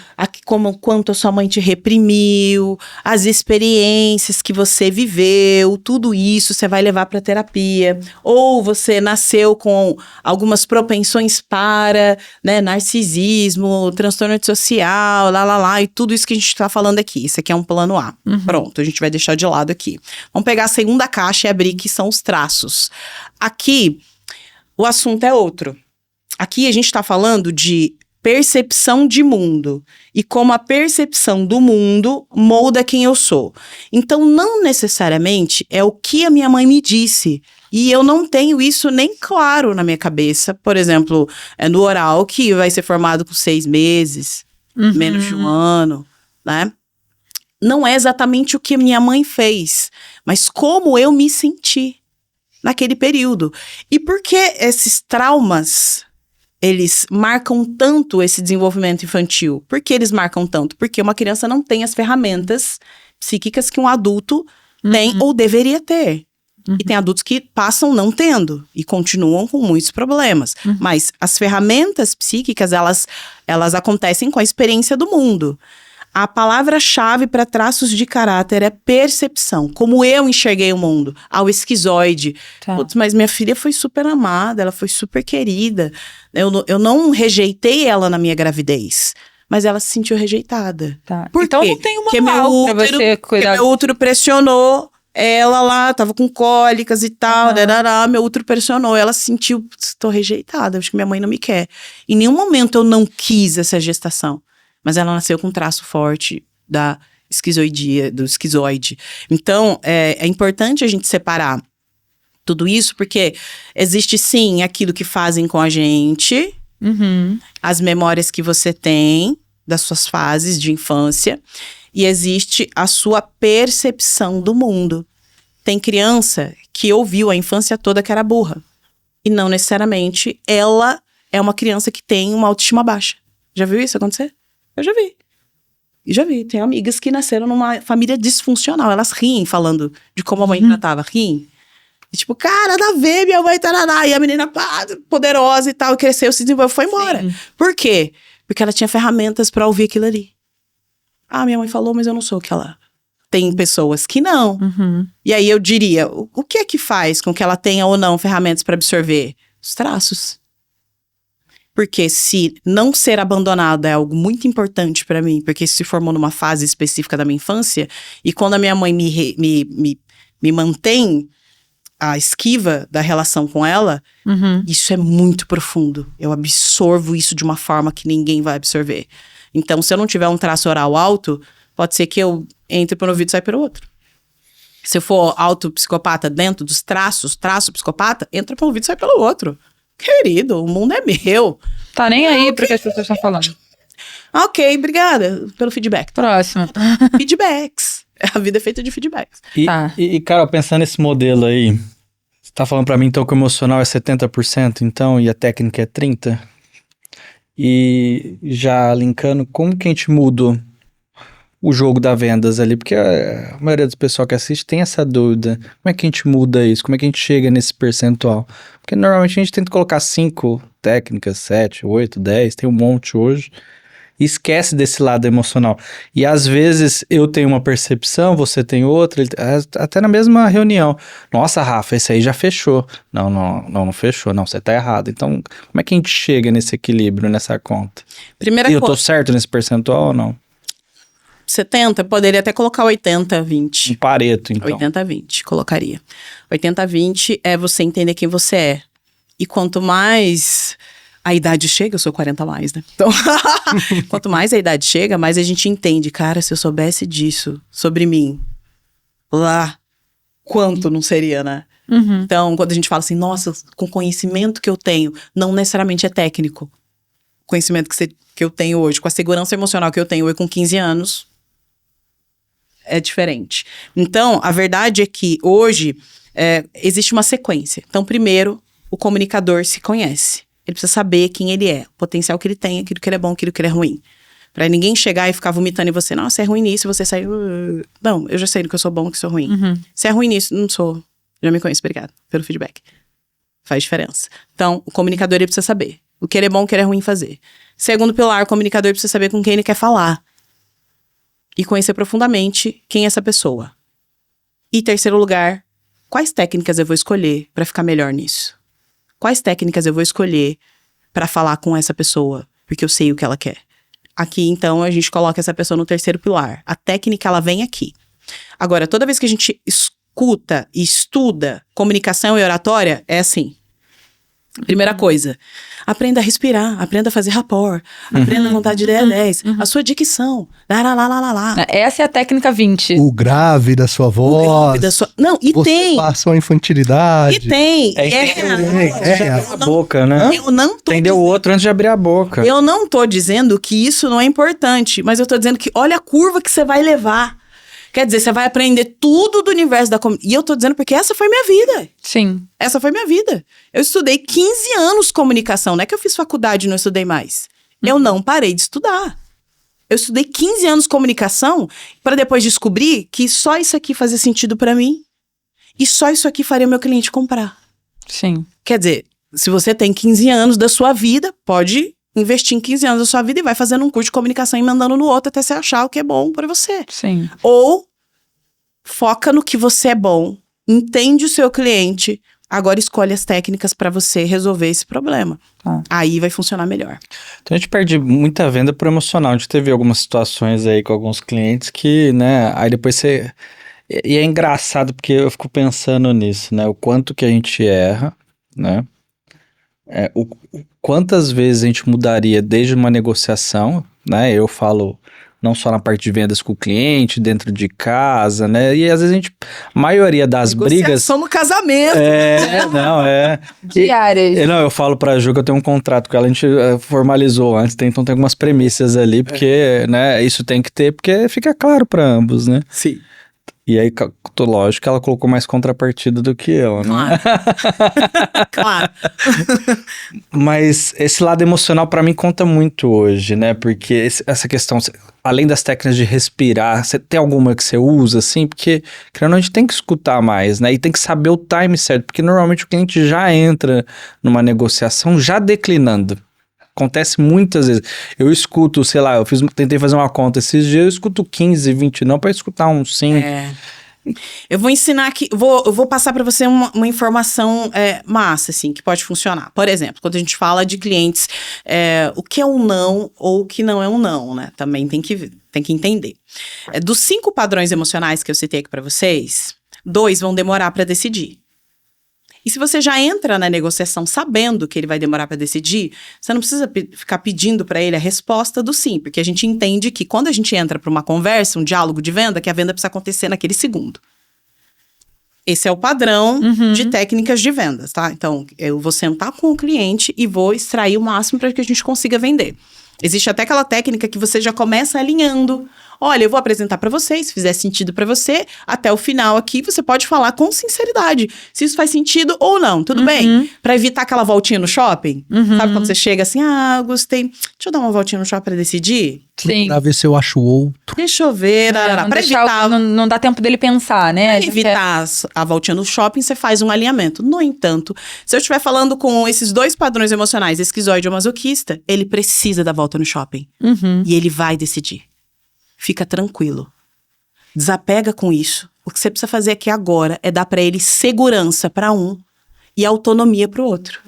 quanto a sua mãe te reprimiu, as experiências que você viveu, tudo isso você vai levar para terapia. Ou você nasceu com algumas propensões para, né, narcisismo, transtorno antissocial, e tudo isso que a gente tá falando aqui. Isso aqui é um plano A. Pronto, a gente vai deixar de lado aqui. Vamos pegar a segunda caixa e abrir, que são os traços. Aqui, o assunto é outro. Aqui a gente está falando de percepção de mundo e como a percepção do mundo molda quem eu sou. Então, não necessariamente é o que a minha mãe me disse. E eu não tenho isso nem claro na minha cabeça. Por exemplo, no oral, que vai ser formado com 6 meses, menos de 1 ano, né? Não é exatamente o que minha mãe fez, mas como eu me senti naquele período. E por que esses traumas... eles marcam tanto esse desenvolvimento infantil? Por que eles marcam tanto? Porque uma criança não tem as ferramentas psíquicas que um adulto tem ou deveria ter. E tem adultos que passam não tendo e continuam com muitos problemas. Mas as ferramentas psíquicas, elas acontecem com a experiência do mundo. A palavra-chave para traços de caráter é percepção. Como eu enxerguei o mundo. O esquizoide. Putz, mas minha filha foi super amada, ela foi super querida. Eu não rejeitei ela na minha gravidez. Mas ela se sentiu rejeitada. Por então quê? não tem uma Porque meu você cuidar. meu útero pressionou ela lá, tava com cólicas e tal, meu útero pressionou, ela se sentiu, estou rejeitada, acho que minha mãe não me quer. Em nenhum momento eu não quis essa gestação. Mas ela nasceu com um traço forte da esquizoidia, do esquizoide. Então, é importante a gente separar tudo isso, porque existe sim aquilo que fazem com a gente, as memórias que você tem das suas fases de infância, e existe a sua percepção do mundo. Tem criança que ouviu a infância toda que era burra. E não necessariamente ela é uma criança que tem uma autoestima baixa. Já viu isso acontecer? Eu já vi. Tem amigas que nasceram numa família disfuncional. Elas riem falando de como a mãe tratava. Riem. E tipo, cara, nada a ver, minha mãe tarará. E a menina, poderosa e tal, cresceu, se desenvolveu, foi embora. Por quê? Porque ela tinha ferramentas pra ouvir aquilo ali. Minha mãe falou, mas eu não sou o que ela... Tem pessoas que não. E aí eu diria, o que é que faz com que ela tenha ou não ferramentas pra absorver? Os traços. Porque se não ser abandonada é algo muito importante pra mim, porque isso se formou numa fase específica da minha infância, e quando a minha mãe me mantém a esquiva da relação com ela, isso é muito profundo. Eu absorvo isso de uma forma que ninguém vai absorver. Então, se eu não tiver um traço oral alto, pode ser que eu entre por um ouvido e saia pelo outro. Se eu for autopsicopata dentro dos traço psicopata, entra pelo ouvido e sai pelo outro. Querido, o mundo é meu. Tá nem aí pro que as pessoas estão falando. Ok, obrigada pelo feedback. Próximo. Feedbacks. A vida é feita de feedbacks. Tá. E, Carol, pensando nesse modelo aí, você tá falando pra mim então que o emocional é 70%, então, e a técnica é 30%? E já linkando, como que a gente muda o jogo da vendas ali? Porque a maioria do pessoal que assiste tem essa dúvida. Como é que a gente muda isso? Como é que a gente chega nesse percentual? Porque normalmente a gente tenta colocar 5 técnicas, 7, 8, 10, tem um monte hoje. E esquece desse lado emocional. E às vezes eu tenho uma percepção, você tem outra, até na mesma reunião. Nossa, Rafa, esse aí já fechou. Não fechou. Não, você tá errado. Então, como é que a gente chega nesse equilíbrio, nessa conta? Primeira E eu tô coisa, certo nesse percentual ou não? 70, poderia até colocar 80, 20. Um Pareto, então. 80, 20, colocaria. 80, 20 é você entender quem você é. E quanto mais a idade chega, eu sou 40 a mais, né? Então, quanto mais a idade chega, mais a gente entende. Cara, se eu soubesse disso sobre mim, lá, quanto não seria, né? Então, quando a gente fala assim, nossa, com o conhecimento que eu tenho, não necessariamente é técnico. O conhecimento que eu tenho hoje, com a segurança emocional que eu tenho hoje com 15 anos, é diferente. Então, a verdade é que hoje existe uma sequência. Então, primeiro, o comunicador se conhece. Ele precisa saber quem ele é, o potencial que ele tem, aquilo que ele é bom, aquilo que ele é ruim. Pra ninguém chegar e ficar vomitando em você. Não, você é ruim nisso, e você sai... Não, eu já sei do que eu sou bom, que eu sou ruim. Você é ruim nisso, não sou. Já me conheço, obrigada pelo feedback. Faz diferença. Então, o comunicador, ele precisa saber o que ele é bom, o que ele é ruim fazer. Segundo pilar, o comunicador precisa saber com quem ele quer falar. E conhecer profundamente quem é essa pessoa. E terceiro lugar, quais técnicas eu vou escolher pra ficar melhor nisso? Quais técnicas eu vou escolher pra falar com essa pessoa? Porque eu sei o que ela quer. Aqui, então, a gente coloca essa pessoa no terceiro pilar. A técnica, ela vem aqui. Agora, toda vez que a gente escuta e estuda comunicação e oratória, é assim. Primeira coisa, aprenda a respirar, aprenda a fazer rapport, aprenda a contar de 10 a 10, a sua dicção, lá. Essa é a técnica 20. O grave da sua voz. Não, e você tem. passou a infantilidade. E tem. A boca, né? Eu não tô Entendeu o outro antes de abrir a boca. Eu não tô dizendo que isso não é importante, mas eu tô dizendo que olha a curva que você vai levar. Quer dizer, você vai aprender tudo do universo da comunicação. E eu tô dizendo porque essa foi minha vida. Sim. Essa foi minha vida. Eu estudei 15 anos comunicação. Não é que eu fiz faculdade e não estudei mais. Eu não parei de estudar. Eu estudei 15 anos comunicação para depois descobrir que só isso aqui fazia sentido para mim. E só isso aqui faria o meu cliente comprar. Sim. Quer dizer, se você tem 15 anos da sua vida, pode investir em 15 anos da sua vida e vai fazendo um curso de comunicação e mandando no outro até você achar o que é bom para você. Sim. Ou foca no que você é bom, entende o seu cliente, agora escolhe as técnicas para você resolver esse problema. Tá. Aí vai funcionar melhor. Então a gente perde muita venda por emocional. A gente teve algumas situações aí com alguns clientes que, né, aí depois você... E é engraçado porque eu fico pensando nisso, né, o quanto que a gente erra, né, quantas vezes a gente mudaria desde uma negociação, né, eu falo não só na parte de vendas com o cliente, dentro de casa, né, e às vezes a maioria das brigas... Negociação no casamento. Diárias. Não, eu falo pra Ju que eu tenho um contrato com ela, a gente formalizou antes, então tem algumas premissas ali, porque, né, isso tem que ter, porque fica claro pra ambos, né? Sim. E aí, lógico que ela colocou mais contrapartida do que eu, né? Claro. Mas esse lado emocional pra mim conta muito hoje, né? Porque essa questão, além das técnicas de respirar, você tem alguma que você usa, assim? Porque, querendo, a gente tem que escutar mais, né? E tem que saber o time certo, porque normalmente o cliente já entra numa negociação já declinando. Acontece muitas vezes. Eu escuto, sei lá, tentei fazer uma conta esses dias, eu escuto 15, 20 não, pra escutar uns 5. Eu vou ensinar aqui, eu vou passar para você uma informação massa, assim, que pode funcionar. Por exemplo, quando a gente fala de clientes, o que é um não ou o que não é um não, né? Também tem que entender. Dos 5 padrões emocionais que eu citei aqui para vocês, 2 vão demorar para decidir. E se você já entra na negociação sabendo que ele vai demorar para decidir, você não precisa ficar pedindo para ele a resposta do sim, porque a gente entende que quando a gente entra para uma conversa, um diálogo de venda, que a venda precisa acontecer naquele segundo. Esse é o padrão de técnicas de vendas, tá? Então, eu vou sentar com o cliente e vou extrair o máximo para que a gente consiga vender. Existe até aquela técnica que você já começa alinhando. Olha, eu vou apresentar para você, se fizer sentido para você, até o final aqui você pode falar com sinceridade se isso faz sentido ou não, tudo bem? Para evitar aquela voltinha no shopping, sabe quando você chega assim, gostei, deixa eu dar uma voltinha no shopping para decidir? Sim. Pra ver se eu acho outro. Deixa eu ver, Pra evitar, não dá tempo dele pensar, né? Pra evitar a voltinha no shopping, você faz um alinhamento. No entanto, se eu estiver falando com esses 2 padrões emocionais, esquizoide ou masoquista, ele precisa da volta no shopping. E ele vai decidir. Fica tranquilo. Desapega com isso. O que você precisa fazer aqui agora é dar pra ele segurança pra um e autonomia pro outro.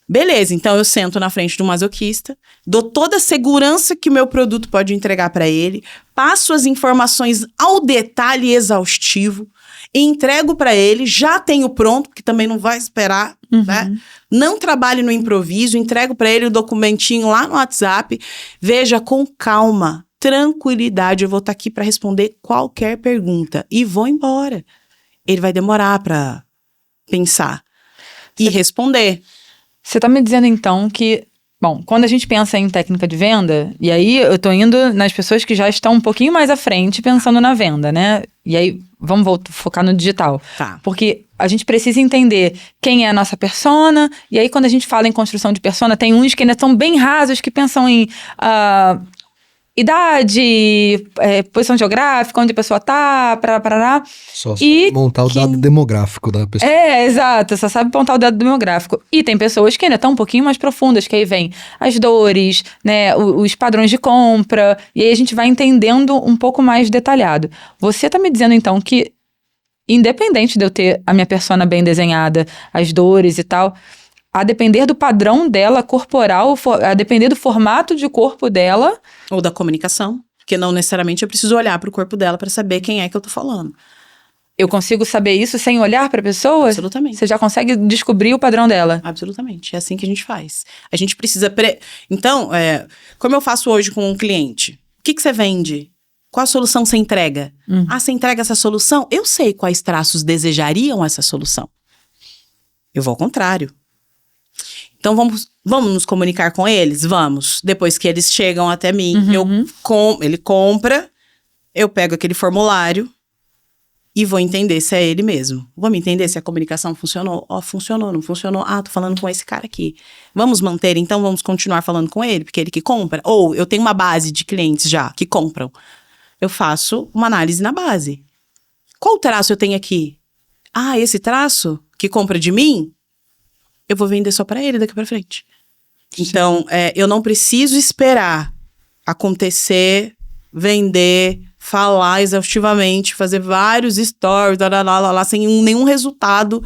Beleza, então eu sento na frente do masoquista, dou toda a segurança que o meu produto pode entregar pra ele, passo as informações ao detalhe exaustivo, entrego pra ele, já tenho pronto, que também não vai esperar, né? Não trabalhe no improviso, entrego pra ele o documentinho lá no WhatsApp, veja com calma, tranquilidade, eu vou estar aqui pra responder qualquer pergunta e vou embora. Ele vai demorar pra pensar e responder. Você tá me dizendo, então, que... Bom, quando a gente pensa em técnica de venda, e aí eu tô indo nas pessoas que já estão um pouquinho mais à frente pensando na venda, né? E aí, vamos focar no digital. Tá. Porque a gente precisa entender quem é a nossa persona, e aí quando a gente fala em construção de persona, tem uns que ainda são bem rasos, que pensam em... idade, posição geográfica, onde a pessoa tá, parará. Só E montar o dado demográfico da pessoa. Exato, só sabe apontar o dado demográfico. E tem pessoas que ainda estão um pouquinho mais profundas, que aí vem as dores, né, os padrões de compra, e aí a gente vai entendendo um pouco mais detalhado. Você tá me dizendo, então, que independente de eu ter a minha persona bem desenhada, as dores e tal, a depender do padrão dela corporal, a depender do formato de corpo dela... Ou da comunicação, porque não necessariamente eu preciso olhar pro corpo dela para saber quem é que eu tô falando. Eu consigo saber isso sem olhar pra pessoa? Absolutamente. Você já consegue descobrir o padrão dela? Absolutamente, é assim que a gente faz. A gente precisa... Então, como eu faço hoje com um cliente? O que você vende? Qual a solução você entrega? Você entrega essa solução? Eu sei quais traços desejariam essa solução. Eu vou ao contrário. Então, vamos nos comunicar com eles? Vamos. Depois que eles chegam até mim, ele compra, eu pego aquele formulário e vou entender se é ele mesmo. Vamos entender se a comunicação funcionou. Funcionou, não funcionou. Tô falando com esse cara aqui. Vamos manter, então vamos continuar falando com ele, porque ele que compra. Ou eu tenho uma base de clientes já que compram. Eu faço uma análise na base. Qual traço eu tenho aqui? Esse traço que compra de mim, eu vou vender só para ele daqui para frente. Então, eu não preciso esperar acontecer, vender, falar exaustivamente, fazer vários stories, sem nenhum resultado,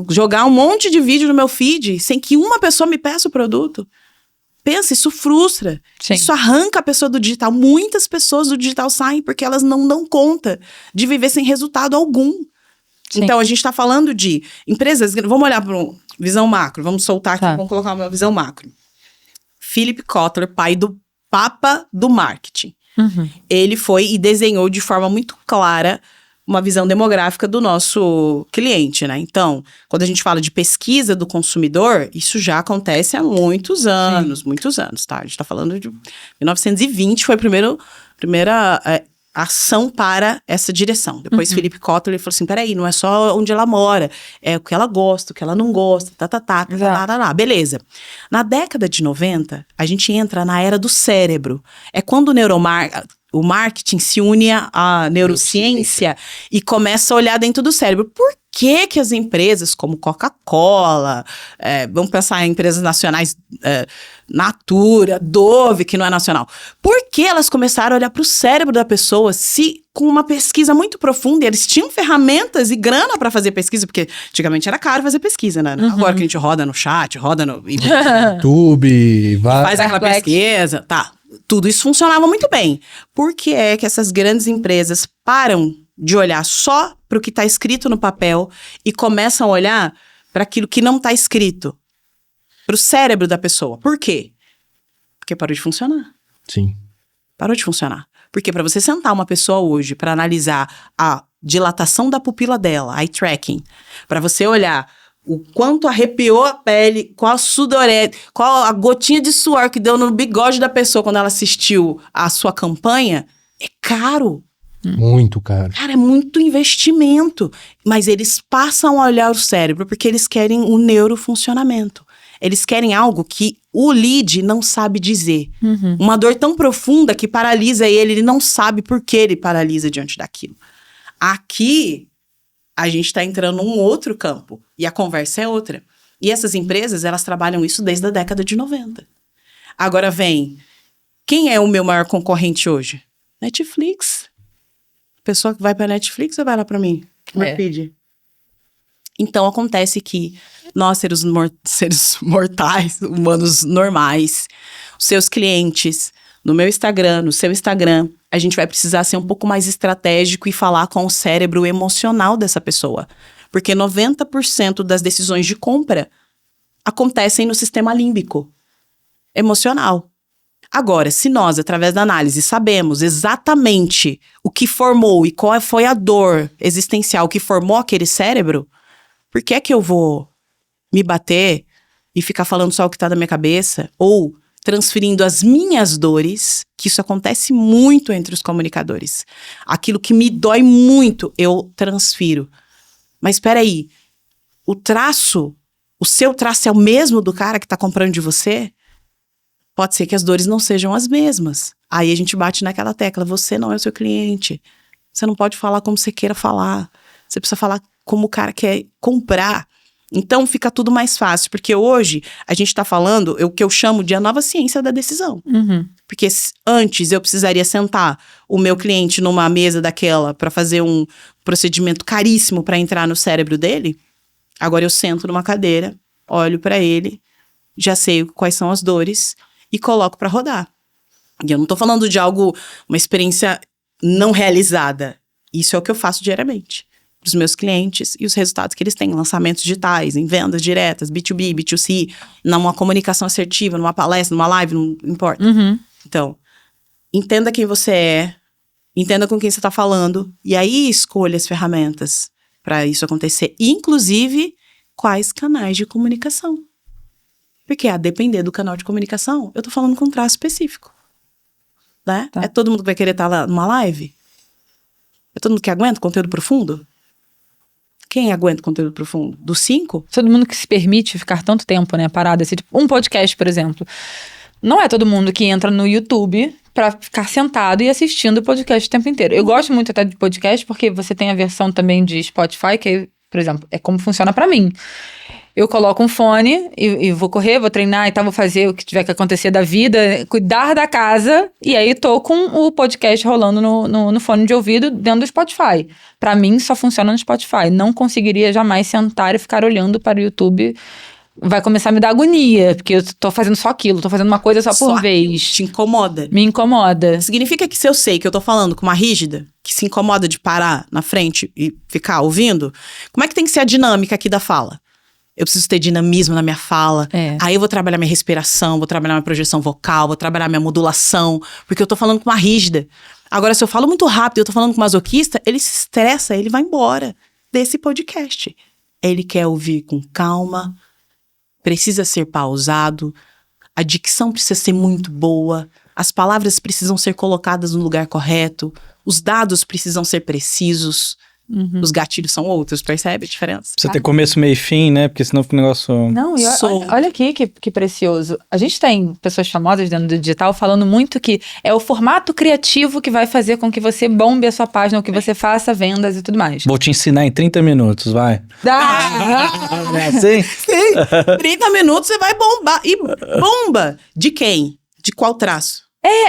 jogar um monte de vídeo no meu feed, sem que uma pessoa me peça o produto. Pensa, isso frustra. Sim. Isso arranca a pessoa do digital. Muitas pessoas do digital saem porque elas não dão conta de viver sem resultado algum. Sim. Então, a gente está falando de empresas... Vamos olhar para uma visão macro. Vamos soltar aqui, vamos colocar uma visão macro. Philip Kotler, pai do Papa do Marketing. Ele foi e desenhou de forma muito clara uma visão demográfica do nosso cliente, né? Então, quando a gente fala de pesquisa do consumidor, isso já acontece há muitos anos, tá? A gente está falando de 1920, foi a primeira ação para essa direção. Depois, Philip Kotler, ele falou assim, peraí, não é só onde ela mora, é o que ela gosta, o que ela não gosta, beleza. Na década de 90, a gente entra na era do cérebro. É quando o marketing se une à neurociência e começa a olhar dentro do cérebro. Por que as empresas como Coca-Cola, vamos pensar em empresas nacionais, Natura, Dove, que não é nacional. Por que elas começaram a olhar para o cérebro da pessoa se com uma pesquisa muito profunda, eles tinham ferramentas e grana para fazer pesquisa, porque antigamente era caro fazer pesquisa, né? Agora que a gente roda no chat, roda no YouTube, faz aquela pesquisa, tá. Tudo isso funcionava muito bem. Por que é que essas grandes empresas param de olhar só para o que está escrito no papel e começam a olhar para aquilo que não está escrito? Para o cérebro da pessoa. Por quê? Porque parou de funcionar. Sim. Parou de funcionar. Porque para você sentar uma pessoa hoje para analisar a dilatação da pupila dela, eye tracking, para você olhar o quanto arrepiou a pele, qual a sudorese, qual a gotinha de suor que deu no bigode da pessoa quando ela assistiu a sua campanha, é caro. Muito caro. Cara, é muito investimento. Mas eles passam a olhar o cérebro porque eles querem o neurofuncionamento. Eles querem algo que o lead não sabe dizer. Uma dor tão profunda que paralisa ele não sabe por que ele paralisa diante daquilo. Aqui, a gente está entrando num outro campo. E a conversa é outra. E essas empresas, elas trabalham isso desde a década de 90. Agora vem, quem é o meu maior concorrente hoje? Netflix. Pessoa que vai para Netflix ou vai lá para mim? Vai pedir. Então, acontece que nós, seres mortais, humanos normais, os seus clientes, no meu Instagram, no seu Instagram, a gente vai precisar ser um pouco mais estratégico e falar com o cérebro emocional dessa pessoa. Porque 90% das decisões de compra acontecem no sistema límbico, emocional. Agora, se nós, através da análise, sabemos exatamente o que formou e qual foi a dor existencial que formou aquele cérebro, por que é que eu vou me bater e ficar falando só o que está na minha cabeça? Ou transferindo as minhas dores, que isso acontece muito entre os comunicadores. Aquilo que me dói muito, eu transfiro. Mas espera aí, o seu traço é o mesmo do cara que está comprando de você? Pode ser que as dores não sejam as mesmas. Aí a gente bate naquela tecla, você não é o seu cliente. Você não pode falar como você queira falar. Você precisa falar como o cara quer comprar. Então fica tudo mais fácil, porque hoje a gente está falando o que eu chamo de a nova ciência da decisão. Porque antes eu precisaria sentar o meu cliente numa mesa daquela para fazer um procedimento caríssimo para entrar no cérebro dele. Agora eu sento numa cadeira, olho para ele, já sei quais são as dores e coloco para rodar. E eu não tô falando de algo, uma experiência não realizada. Isso é o que eu faço diariamente para os meus clientes e os resultados que eles têm, lançamentos digitais, em vendas diretas, B2B, B2C, numa comunicação assertiva, numa palestra, numa live, não importa. Então, entenda quem você é, entenda com quem você está falando e aí escolha as ferramentas para isso acontecer, inclusive quais canais de comunicação. Porque a depender do canal de comunicação, eu tô falando com um traço específico. Né? Tá. É todo mundo que vai querer estar lá numa live? É todo mundo que aguenta conteúdo profundo? Quem aguenta conteúdo profundo? Dos 5? Todo mundo que se permite ficar tanto tempo, né, parado. Assim, tipo, um podcast, por exemplo. Não é todo mundo que entra no YouTube pra ficar sentado e assistindo o podcast o tempo inteiro. Eu gosto muito até de podcast porque você tem a versão também de Spotify, que, por exemplo, é como funciona pra mim. Eu coloco um fone e vou correr, vou treinar e tal, vou fazer o que tiver que acontecer da vida, cuidar da casa, e aí tô com o podcast rolando no fone de ouvido dentro do Spotify. Pra mim, só funciona no Spotify. Não conseguiria jamais sentar e ficar olhando para o YouTube. Vai começar a me dar agonia, porque eu tô fazendo só aquilo, tô fazendo uma coisa só por vez. Te incomoda. Me incomoda. Significa que se eu sei que eu tô falando com uma rígida, que se incomoda de parar na frente e ficar ouvindo, como é que tem que ser a dinâmica aqui da fala? Eu preciso ter dinamismo na minha fala. Aí eu vou trabalhar minha respiração, vou trabalhar minha projeção vocal, vou trabalhar minha modulação, porque eu tô falando com uma rígida. Agora, se eu falo muito rápido e eu tô falando com um masoquista, ele se estressa, ele vai embora desse podcast. Ele quer ouvir com calma, precisa ser pausado, a dicção precisa ser muito boa, as palavras precisam ser colocadas no lugar correto, os dados precisam ser precisos, Os gatilhos são outros, percebe a diferença? Precisa ter começo, meio e fim, né? Porque senão fica um negócio... Não, e olha aqui que precioso. A gente tem pessoas famosas dentro do digital falando muito que é o formato criativo que vai fazer com que você bombe a sua página, ou que você faça vendas e tudo mais. Vou te ensinar em 30 minutos, vai. É Sim? Sim, 30 minutos você vai bombar. E bomba de quem? De qual traço?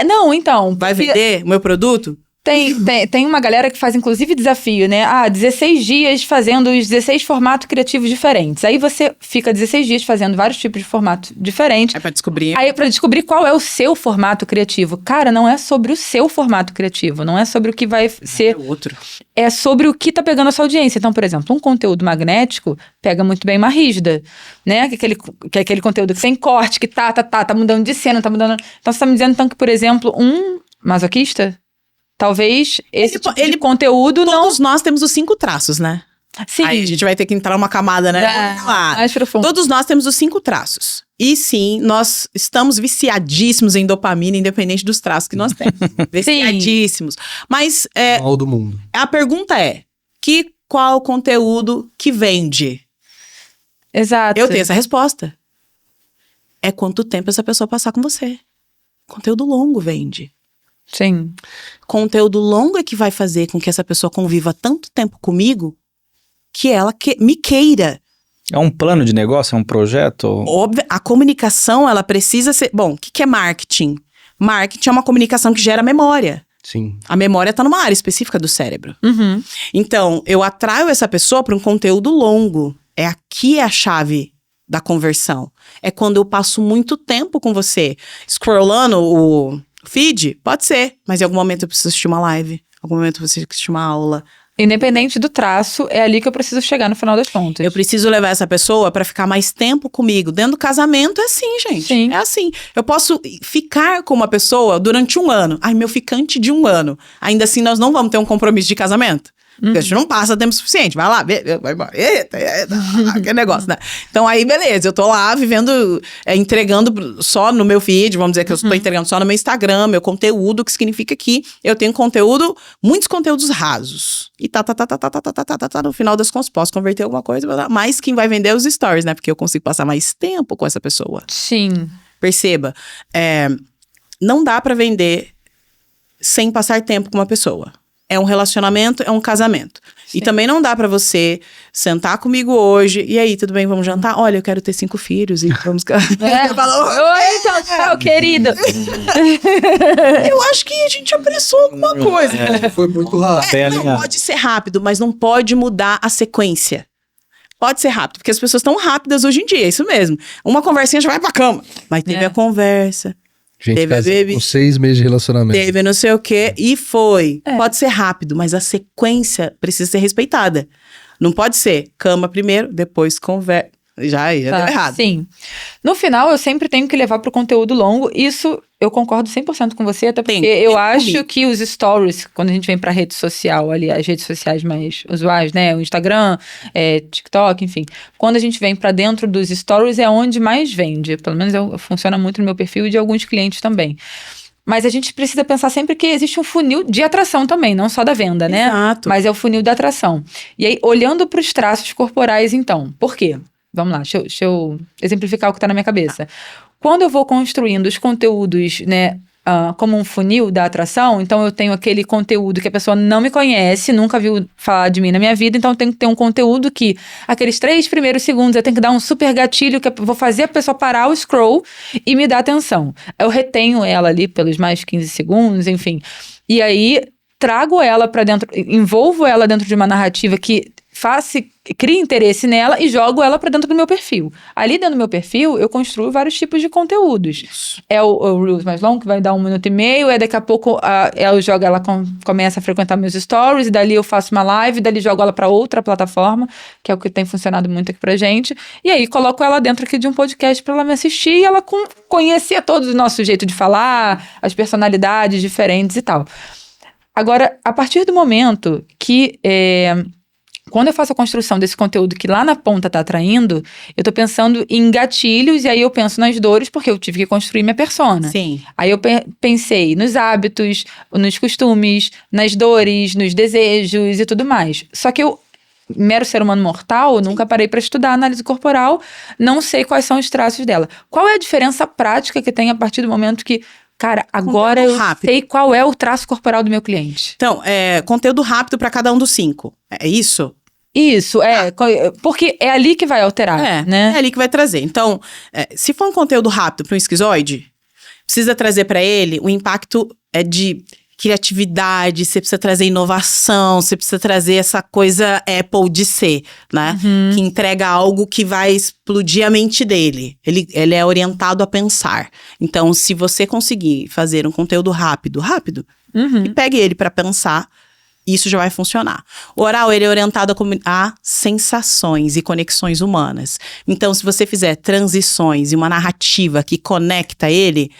Não, então. Vai vender o meu produto? Tem uma galera que faz, inclusive, desafio, né? 16 dias fazendo os 16 formatos criativos diferentes. Aí você fica 16 dias fazendo vários tipos de formatos diferentes. É pra descobrir. Aí pra descobrir qual é o seu formato criativo. Cara, não é sobre o seu formato criativo. Não é sobre o que vai ser... É outro. É sobre o que tá pegando a sua audiência. Então, por exemplo, um conteúdo magnético pega muito bem uma rígida, né? Que é aquele conteúdo que tem corte, que tá mudando de cena, tá mudando... Então, você tá me dizendo, então, que, por exemplo, um masoquista... Talvez esse tipo de conteúdo não... Todos nós temos os 5 traços, né? Sim. Aí a gente vai ter que entrar numa camada, né? Vamos lá. Mais profundo. Todos nós temos os 5 traços. E sim, nós estamos viciadíssimos em dopamina, independente dos traços que nós temos. Viciadíssimos. Mas Mal do mundo. a pergunta é, qual conteúdo que vende? Exato. Eu tenho essa resposta. É quanto tempo essa pessoa passar com você. Conteúdo longo vende. Sim. Conteúdo longo é que vai fazer com que essa pessoa conviva tanto tempo comigo que ela me queira. É um plano de negócio? É um projeto? Óbvio, a comunicação, ela precisa ser... Bom, o que é marketing? Marketing é uma comunicação que gera memória. Sim. A memória está numa área específica do cérebro. Uhum. Então, eu atraio essa pessoa para um conteúdo longo. Aqui é a chave da conversão. É quando eu passo muito tempo com você, scrollando o feed, pode ser, mas em algum momento eu preciso assistir uma live, em algum momento eu preciso assistir uma aula. Independente do traço, é ali que eu preciso chegar no final das contas. Eu preciso levar essa pessoa pra ficar mais tempo comigo. Dentro do casamento é assim, gente. Sim. É assim. Eu posso ficar com uma pessoa durante 1 ano. Ai, meu ficante de 1 ano. Ainda assim, nós não vamos ter um compromisso de casamento. Porque a gente não passa tempo suficiente. Vai lá, vai embora. Eita, aquele negócio, né? Então aí, beleza. Eu tô lá vivendo, entregando só no meu feed. Vamos dizer que eu estou entregando só no meu Instagram, meu conteúdo, que significa que eu tenho conteúdo, muitos conteúdos rasos. E no final das contas, posso converter alguma coisa, mas quem vai vender é os stories, né? Porque eu consigo passar mais tempo com essa pessoa. Sim. Perceba, não dá pra vender sem passar tempo com uma pessoa. É um relacionamento, é um casamento. Sim. E também não dá pra você sentar comigo hoje, e aí, tudo bem, vamos jantar? Olha, eu quero ter 5 filhos e vamos... Oi, então, tchau, querido. Eu acho que a gente apressou alguma coisa. Foi muito rápido. Não, pode ser rápido, mas não pode mudar a sequência. Pode ser rápido, porque as pessoas estão rápidas hoje em dia, é isso mesmo. Uma conversinha já vai pra cama. Mas teve a conversa... Gente, teve com 6 meses de relacionamento. Teve não sei o quê e foi. Pode ser rápido, mas a sequência precisa ser respeitada. Não pode ser cama primeiro, depois conversa. Já deu errado. Sim. No final, eu sempre tenho que levar pro conteúdo longo. Isso eu concordo 100% com você, até porque eu acho que os stories, quando a gente vem pra rede social, ali, as redes sociais mais usuais, né? O Instagram, TikTok, enfim. Quando a gente vem pra dentro dos stories, é onde mais vende. Pelo menos funciona muito no meu perfil e de alguns clientes também. Mas a gente precisa pensar sempre que existe um funil de atração também, não só da venda, né? Exato. Mas é o funil da atração. E aí, olhando pros traços corporais, então, por quê? Vamos lá, deixa eu exemplificar o que está na minha cabeça. Quando eu vou construindo os conteúdos, né, como um funil da atração, então eu tenho aquele conteúdo que a pessoa não me conhece, nunca viu falar de mim na minha vida, então eu tenho que ter um conteúdo que, aqueles 3 primeiros segundos, eu tenho que dar um super gatilho, que eu vou fazer a pessoa parar o scroll e me dar atenção. Eu retenho ela ali pelos mais 15 segundos, enfim. E aí, trago ela para dentro, envolvo ela dentro de uma narrativa que cria interesse nela e jogo ela pra dentro do meu perfil. Ali dentro do meu perfil, eu construo vários tipos de conteúdos. Isso. É o Reels mais longo, que vai dar 1 minuto e meio, daqui a pouco eu jogo ela, começa a frequentar meus stories, e dali eu faço uma live, dali jogo ela pra outra plataforma, que é o que tem funcionado muito aqui pra gente, e aí coloco ela dentro aqui de um podcast pra ela me assistir e ela conhecer todo o nosso jeito de falar, as personalidades diferentes e tal. Agora, a partir do momento que quando eu faço a construção desse conteúdo que lá na ponta tá atraindo, eu tô pensando em gatilhos, e aí eu penso nas dores, porque eu tive que construir minha persona. Sim. Aí eu pensei nos hábitos, nos costumes, nas dores, nos desejos e tudo mais. Só que eu, mero ser humano mortal, nunca parei para estudar análise corporal, não sei quais são os traços dela. Qual é a diferença prática que tem a partir do momento que, cara, agora eu sei qual é o traço corporal do meu cliente? Então, conteúdo rápido para cada um dos 5. É isso? Isso, porque é ali que vai alterar, né? É ali que vai trazer. Então, se for um conteúdo rápido para um esquizoide, precisa trazer para ele o impacto de criatividade, você precisa trazer inovação, você precisa trazer essa coisa Apple de ser, né? Que entrega algo que vai explodir a mente dele. Ele é orientado a pensar. Então, se você conseguir fazer um conteúdo rápido, e pegue ele para pensar, isso já vai funcionar. O oral, ele é orientado a sensações e conexões humanas. Então, se você fizer transições e uma narrativa que conecta ele,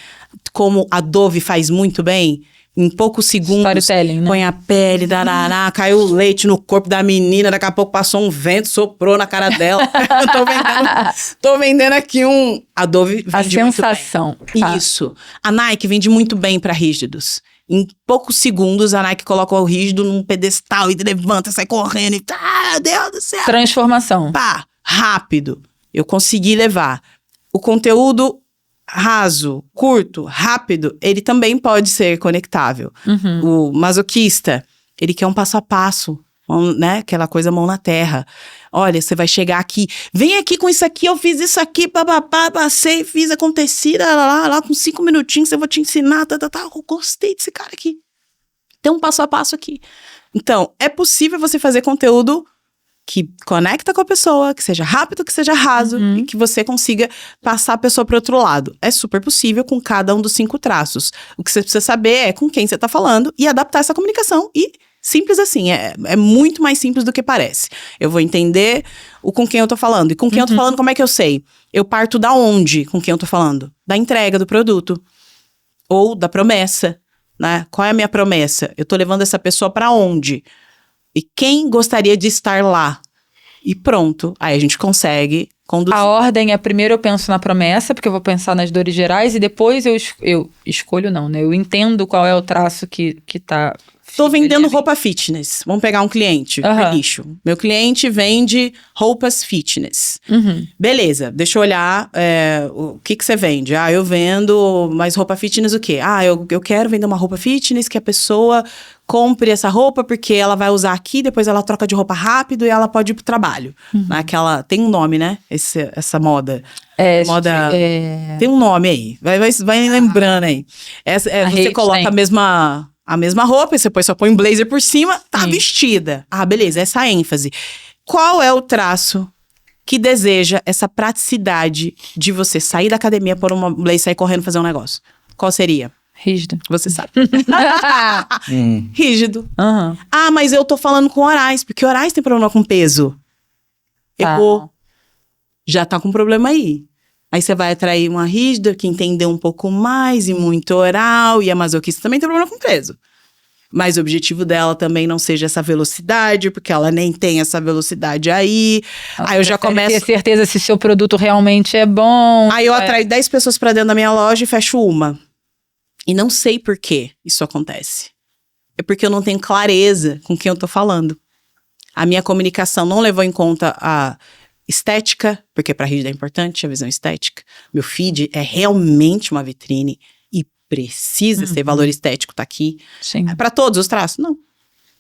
como a Dove faz muito bem, em poucos segundos, né? Põe a pele, darará, caiu o leite no corpo da menina, daqui a pouco passou um vento, soprou na cara dela. tô vendendo aqui a Dove vende a sensação. Tá. Isso. A Nike vende muito bem para rígidos. Em poucos segundos, a Nike coloca o rígido num pedestal e levanta, sai correndo e... Ah, Deus do céu! Transformação. Pá, rápido. Eu consegui levar. O conteúdo raso, curto, rápido, ele também pode ser conectável. O masoquista, ele quer um passo a passo, né? Aquela coisa mão na terra. Olha, você vai chegar aqui, vem aqui com isso aqui, eu fiz isso aqui, papapá, passei, fiz, acontecido, lá, com 5 minutinhos eu vou te ensinar, eu gostei desse cara aqui. Tem um passo a passo aqui. Então, é possível você fazer conteúdo que conecta com a pessoa, que seja rápido, que seja raso, e que você consiga passar a pessoa para outro lado. É super possível com cada um dos 5 traços. O que você precisa saber é com quem você está falando e adaptar essa comunicação. E simples assim, é muito mais simples do que parece. Eu vou entender com quem eu tô falando. E com quem eu tô falando, como é que eu sei? Eu parto da onde com quem eu tô falando? Da entrega do produto. Ou da promessa, né? Qual é a minha promessa? Eu tô levando essa pessoa para onde? E quem gostaria de estar lá? E pronto. Aí a gente consegue conduzir. A ordem é, primeiro eu penso na promessa, porque eu vou pensar nas dores gerais, e depois eu escolho não, né? Eu entendo qual é o traço que tá... Tô vendendo roupa fitness. Vamos pegar um cliente, nicho. Meu cliente vende roupas fitness. Beleza, deixa eu olhar o que você vende. Ah, eu vendo, mas roupa fitness o quê? Ah, eu quero vender uma roupa fitness que a pessoa compre essa roupa porque ela vai usar aqui, depois ela troca de roupa rápido e ela pode ir pro trabalho. Tem um nome, né? Essa moda. Tem um nome aí. Vai lembrando aí. Você coloca a mesma roupa, e você só põe um blazer por cima, tá vestida. Ah, beleza, essa ênfase. Qual é o traço que deseja essa praticidade de você sair da academia, pôr uma blazer e sair correndo fazer um negócio? Qual seria? Rígido. Você sabe. Rígido. Ah, mas eu tô falando com orais, porque orais tem problema com peso. Errou. Já tá com problema aí. Aí você vai atrair uma rígida que entendeu um pouco mais e muito oral. E a masoquista também tem problema com peso. Mas o objetivo dela também não seja essa velocidade, porque ela nem tem essa velocidade aí. Aí eu já começo... ter certeza se seu produto realmente é bom. Aí eu atraio 10 pessoas pra dentro da minha loja e fecho uma. E não sei por que isso acontece. É porque eu não tenho clareza com quem eu tô falando. A minha comunicação não levou em conta a estética, porque para rígida é importante a visão estética. Meu feed é realmente uma vitrine e precisa ser valor estético, tá aqui. Sim. É para todos os traços? Não.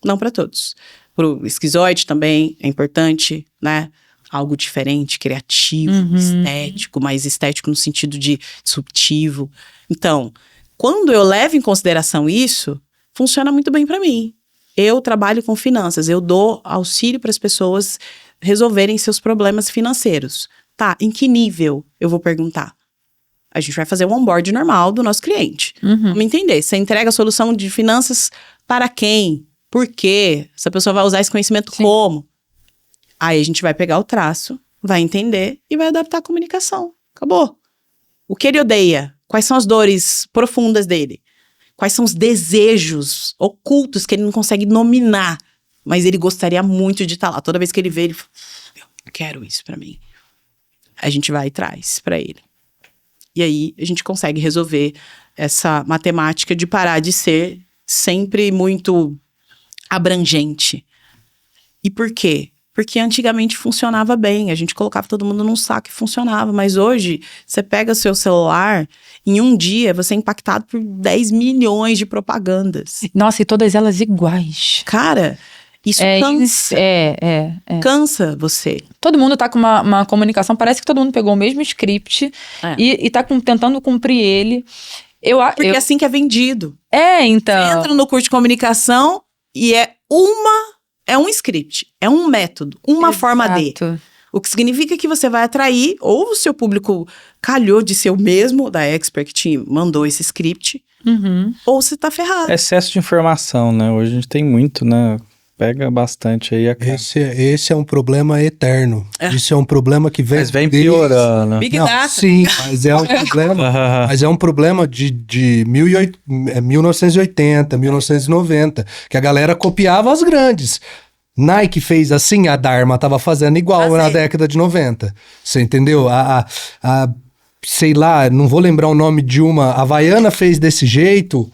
Não para todos. Pro esquizoide também é importante, né? Algo diferente, criativo, estético, mas estético no sentido de subtivo. Então, quando eu levo em consideração isso, funciona muito bem para mim. Eu trabalho com finanças, eu dou auxílio para as pessoas resolverem seus problemas financeiros. Tá, em que nível eu vou perguntar? A gente vai fazer um onboard normal do nosso cliente. Vamos entender, você entrega a solução de finanças para quem? Por quê? Essa pessoa vai usar esse conhecimento como? Aí a gente vai pegar o traço, vai entender e vai adaptar a comunicação. Acabou. O que ele odeia? Quais são as dores profundas dele? Quais são os desejos ocultos que ele não consegue nominar? mas ele gostaria muito de estar lá. Toda vez que ele vê, ele fala, eu quero isso pra mim. A gente vai e traz pra ele. E aí a gente consegue resolver essa matemática de parar de ser sempre muito abrangente. E por quê? Porque antigamente funcionava bem, a gente colocava todo mundo num saco e funcionava, mas hoje você pega o seu celular, em um dia você é impactado por 10 milhões de propagandas. Nossa, e todas elas iguais. Cara, isso cansa. Cansa você. Todo mundo tá com uma comunicação, parece que todo mundo pegou o mesmo script e tá tentando cumprir ele. Porque é assim que é vendido. Então. Você entra no curso de comunicação e é um script, é um método, uma forma de. O que significa que você vai atrair, ou o seu público calhou de ser o mesmo da Expert que te mandou esse script, ou você tá ferrado. Excesso de informação, né? Hoje a gente tem muito, né? Pega bastante aí. Esse é um problema eterno. Isso é um problema que vem... Mas vem piorando. Big Data. Sim, mas é um problema... mas é um problema de 1980, 1990, que a galera copiava as grandes. Nike fez assim, a Dharma tava fazendo igual na década de 90. Você entendeu? Sei lá, não vou lembrar o nome de uma. A Havaiana fez desse jeito.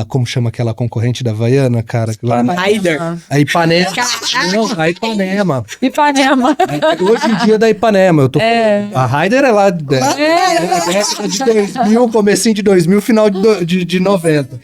Como chama aquela concorrente da Havaiana, cara? Raider. A Ipanema. Não, a Ipanema. Ipanema. Hoje em dia da Ipanema. Eu tô a Raider é lá década de 2000, comecinho de 2000, final de 90.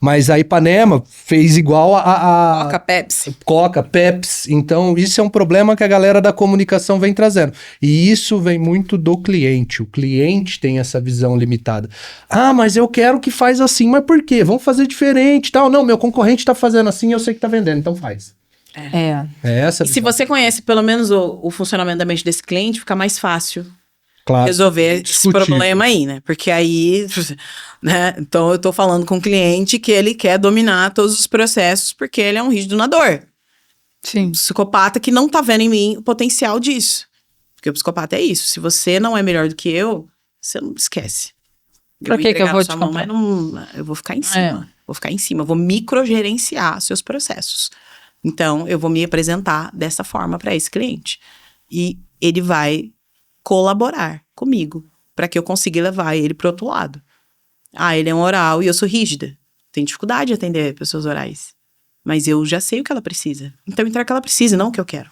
Mas a Ipanema fez igual a Coca, Pepsi. Coca, Pepsi. Então, isso é um problema que a galera da comunicação vem trazendo. E isso vem muito do cliente. O cliente tem essa visão limitada. Ah, mas eu quero que faz assim. Mas por quê? Vamos fazer diferente, tal. Não, meu concorrente tá fazendo assim, eu sei que tá vendendo, então faz. É essa. E se você conhece pelo menos o funcionamento da mente desse cliente, fica mais fácil resolver esse problema aí, né? Porque aí, né? Então eu tô falando com o cliente que ele quer dominar todos os processos porque ele é um rígido na dor. Sim. Um psicopata que não tá vendo em mim o potencial disso. Porque o psicopata é isso. Se você não é melhor do que eu, você não esquece. Pra que eu vou te contar? Mas não, eu vou ficar em cima. Vou ficar em cima. Eu vou microgerenciar seus processos. Então, eu vou me apresentar dessa forma para esse cliente. E ele vai colaborar comigo para que eu consiga levar ele pro outro lado. Ele é um oral e eu sou rígida. Tenho dificuldade de atender pessoas orais. Mas eu já sei o que ela precisa. Então, entrega o que ela precisa, não o que eu quero.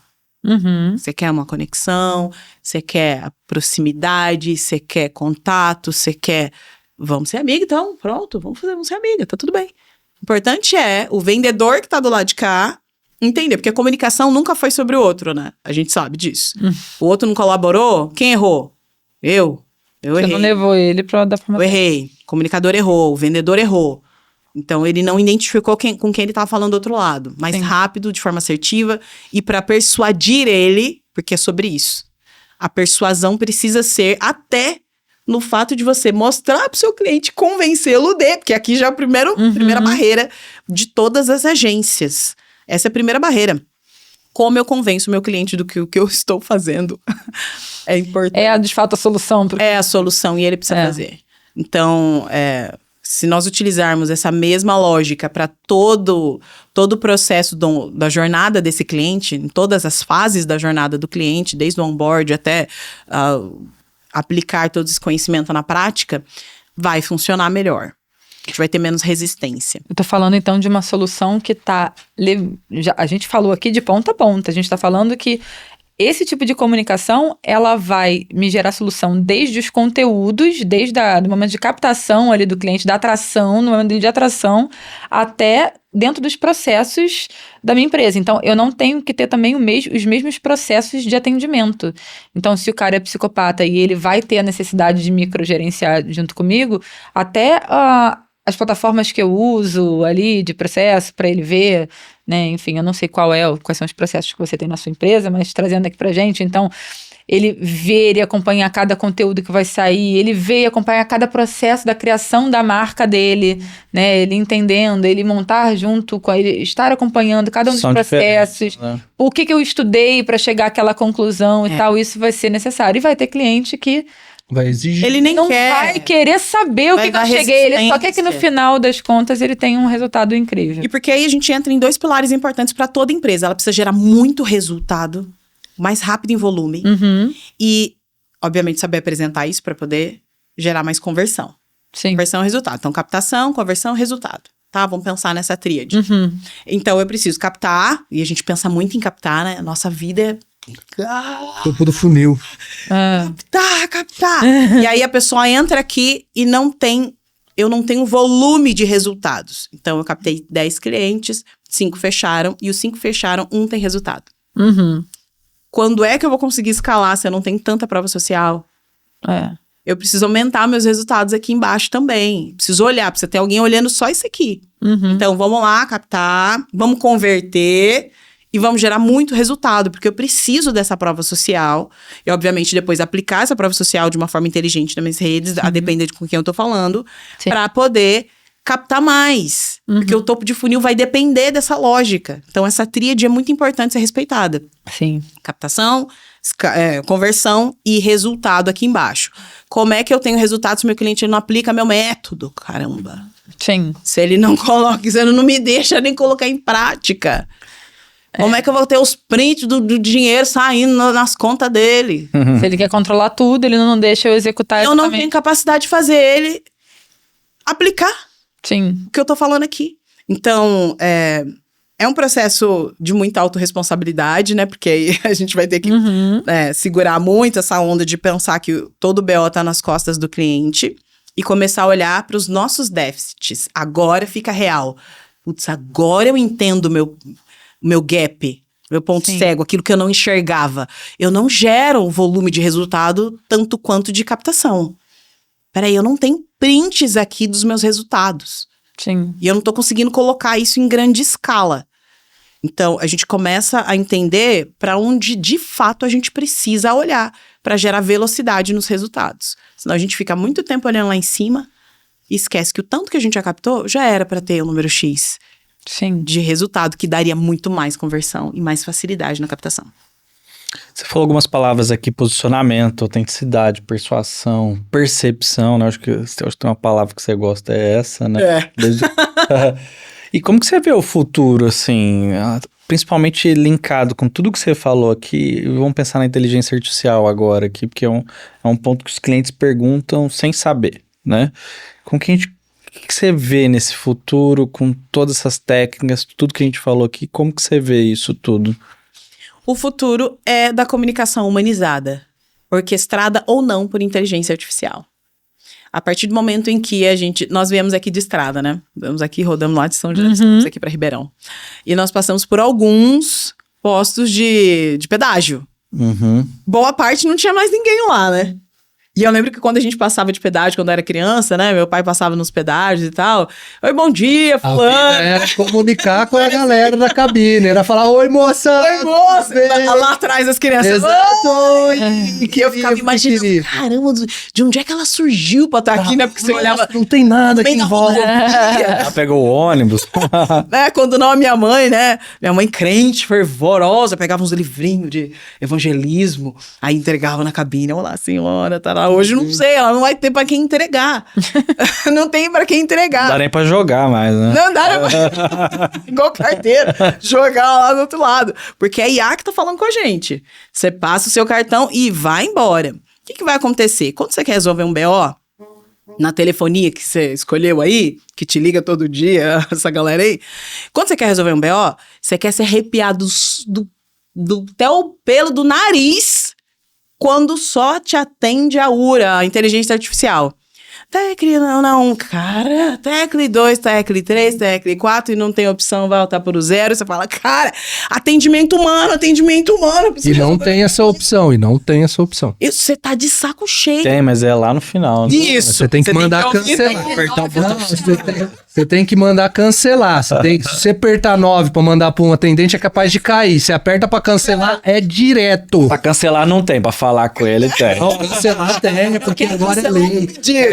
Você quer uma conexão, você quer a proximidade, você quer contato, você quer... Vamos ser amiga, então, pronto, vamos ser amiga, tá tudo bem. O importante é o vendedor que tá do lado de cá entender, porque a comunicação nunca foi sobre o outro, né? A gente sabe disso. O outro não colaborou, quem errou? Eu errei. Você não levou ele da forma... Eu errei, o comunicador errou, o vendedor errou. Então, ele não identificou com quem ele estava falando do outro lado. Mais rápido, de forma assertiva. E para persuadir ele, porque é sobre isso. A persuasão precisa ser até no fato de você mostrar para o seu cliente, convencê-lo porque aqui já é a primeira barreira de todas as agências. Essa é a primeira barreira. Como eu convenço o meu cliente do que o que eu estou fazendo é importante. De fato, a solução. É a solução e ele precisa fazer. Então, se nós utilizarmos essa mesma lógica para todo o processo da jornada desse cliente, em todas as fases da jornada do cliente, desde o onboard até aplicar todo esse conhecimento na prática, vai funcionar melhor. A gente vai ter menos resistência. Eu tô falando, então, de uma solução que a gente falou aqui de ponta a ponta. A gente tá falando que esse tipo de comunicação, ela vai me gerar solução desde os conteúdos, desde do momento de captação ali do cliente, da atração, no momento de atração, até dentro dos processos da minha empresa. Então, eu não tenho que ter também os mesmos processos de atendimento. Então, se o cara é psicopata e ele vai ter a necessidade de microgerenciar junto comigo, até as plataformas que eu uso ali de processo para ele ver, né? Enfim, eu não sei quais são os processos que você tem na sua empresa, mas trazendo aqui pra gente, então, ele ver e acompanhar cada conteúdo que vai sair, ele ver e acompanhar cada processo da criação da marca dele, né? Ele entendendo, ele montar junto com ele, estar acompanhando cada um dos processos, né? O que eu estudei para chegar àquela conclusão e tal, isso vai ser necessário. E vai ter cliente que Vai exigir. Ele nem não quer. vai querer saber o Vai que eu dar cheguei. Ele só quer que no resistência. final das contas ele tenha um resultado incrível. E porque aí a gente entra em 2 pilares importantes para toda empresa. Ela precisa gerar muito resultado, mais rápido em volume. Uhum. E, obviamente, saber apresentar isso para poder gerar mais conversão. Sim. Conversão e resultado. Então, captação, conversão e resultado. Tá? Vamos pensar nessa tríade. Uhum. Então, eu preciso captar, e a gente pensa muito em captar, né? A nossa vida é Topo do funil. Ah, captar. E aí a pessoa entra aqui e eu não tenho volume de resultados. Então, eu captei 10 clientes, 5 fecharam, e os 5 fecharam, 1 tem resultado. uhum. Quando é que eu vou conseguir escalar se eu não tenho tanta prova social? É. Eu preciso aumentar meus resultados aqui embaixo também. Preciso olhar, precisa ter alguém olhando só isso aqui. Uhum. Então, vamos lá, captar, vamos converter e vamos gerar muito resultado, porque eu preciso dessa prova social. E, obviamente, depois aplicar essa prova social de uma forma inteligente nas minhas redes, a depender de com quem eu tô falando, Sim. para poder captar mais. Porque o topo de funil vai depender dessa lógica. Então, essa tríade é muito importante ser respeitada. Sim. Captação, conversão e resultado aqui embaixo. Como é que eu tenho resultado se meu cliente não aplica meu método? Caramba. Sim. Se ele não coloca, se ele não me deixa nem colocar em prática. Como é que eu vou ter os prints do dinheiro saindo nas contas dele? Se ele quer controlar tudo, ele não deixa eu executar Eu não exatamente. tenho capacidade de fazer ele aplicar Sim. o que eu tô falando aqui. Então, é um processo de muita autorresponsabilidade, né? Porque aí a gente vai ter que Uhum. segurar muito essa onda de pensar que todo o BO tá nas costas do cliente e começar a olhar para os nossos déficits. Agora fica real. Putz, agora eu entendo o meu gap, meu ponto Sim. cego, aquilo que eu não enxergava. Eu não gero um volume de resultado tanto quanto de captação. Peraí, eu não tenho prints aqui dos meus resultados. Sim. E eu não tô conseguindo colocar isso em grande escala. Então, a gente começa a entender para onde, de fato, a gente precisa olhar para gerar velocidade nos resultados. Senão a gente fica muito tempo olhando lá em cima e esquece que o tanto que a gente já captou já era para ter um número X Sim. de resultado que daria muito mais conversão e mais facilidade na captação. Você falou algumas palavras aqui: posicionamento, autenticidade, persuasão, percepção, né? Acho que tem uma palavra que você gosta, é essa, né? E como que você vê o futuro, assim, principalmente linkado com tudo que você falou aqui? Vamos pensar na inteligência artificial agora aqui, porque é um ponto que os clientes perguntam sem saber, né? O que você vê nesse futuro, com todas essas técnicas, tudo que a gente falou aqui, como que você vê isso tudo? O futuro é da comunicação humanizada, orquestrada ou não por inteligência artificial. A partir do momento em que nós viemos aqui de estrada, né? Vamos aqui, rodamos lá de São José, estamos aqui para Ribeirão. E nós passamos por alguns postos de pedágio. Uhum. Boa parte não tinha mais ninguém lá, né? E eu lembro que quando a gente passava de pedágio, quando eu era criança, né? Meu pai passava nos pedágios e tal. Oi, bom dia, A vida fulano. era comunicar com a galera da cabine. Era falar, oi, moça! Oi, moça. Bem. Lá atrás as crianças. Exato! E que eu ficava imaginando, caramba, de onde é que ela surgiu pra estar aqui, né? Porque você olhava... Não tem nada aqui bem em na volta. Ela pegou o ônibus. Né? Quando não, a minha mãe, né? Minha mãe crente, fervorosa, pegava uns livrinhos de evangelismo, aí entregava na cabine. Olá, senhora, tá lá. Hoje não sei, ela não vai ter pra quem entregar. Não tem pra quem entregar. Não dá nem pra jogar mais, né? Não dá, igual carteira, jogar lá do outro lado. Porque é a IA que tá falando com a gente. Você passa o seu cartão e vai embora. O que vai acontecer? Quando você quer resolver um BO, na telefonia que você escolheu aí, que te liga todo dia, essa galera aí, quando você quer resolver um BO, você quer se arrepiar até o pelo do nariz quando só te atende a URA, a inteligência artificial. Tecle não, cara, Tecle 2, Tecle 3, Tecle 4 e não tem opção, vai voltar pro 0. Você fala, cara, atendimento humano. E não tem essa opção, Isso, você tá de saco cheio. Tem, mas é lá no final. Né? Isso. Você tem que mandar ouvir, cancelar. Apertar o botão. Você tem que mandar cancelar. Se você apertar 9 pra mandar pra um atendente, é capaz de cair. Se aperta pra cancelar, é direto. Pra cancelar não tem, pra falar com ele tem. Não, cancelar tem, porque agora é lei.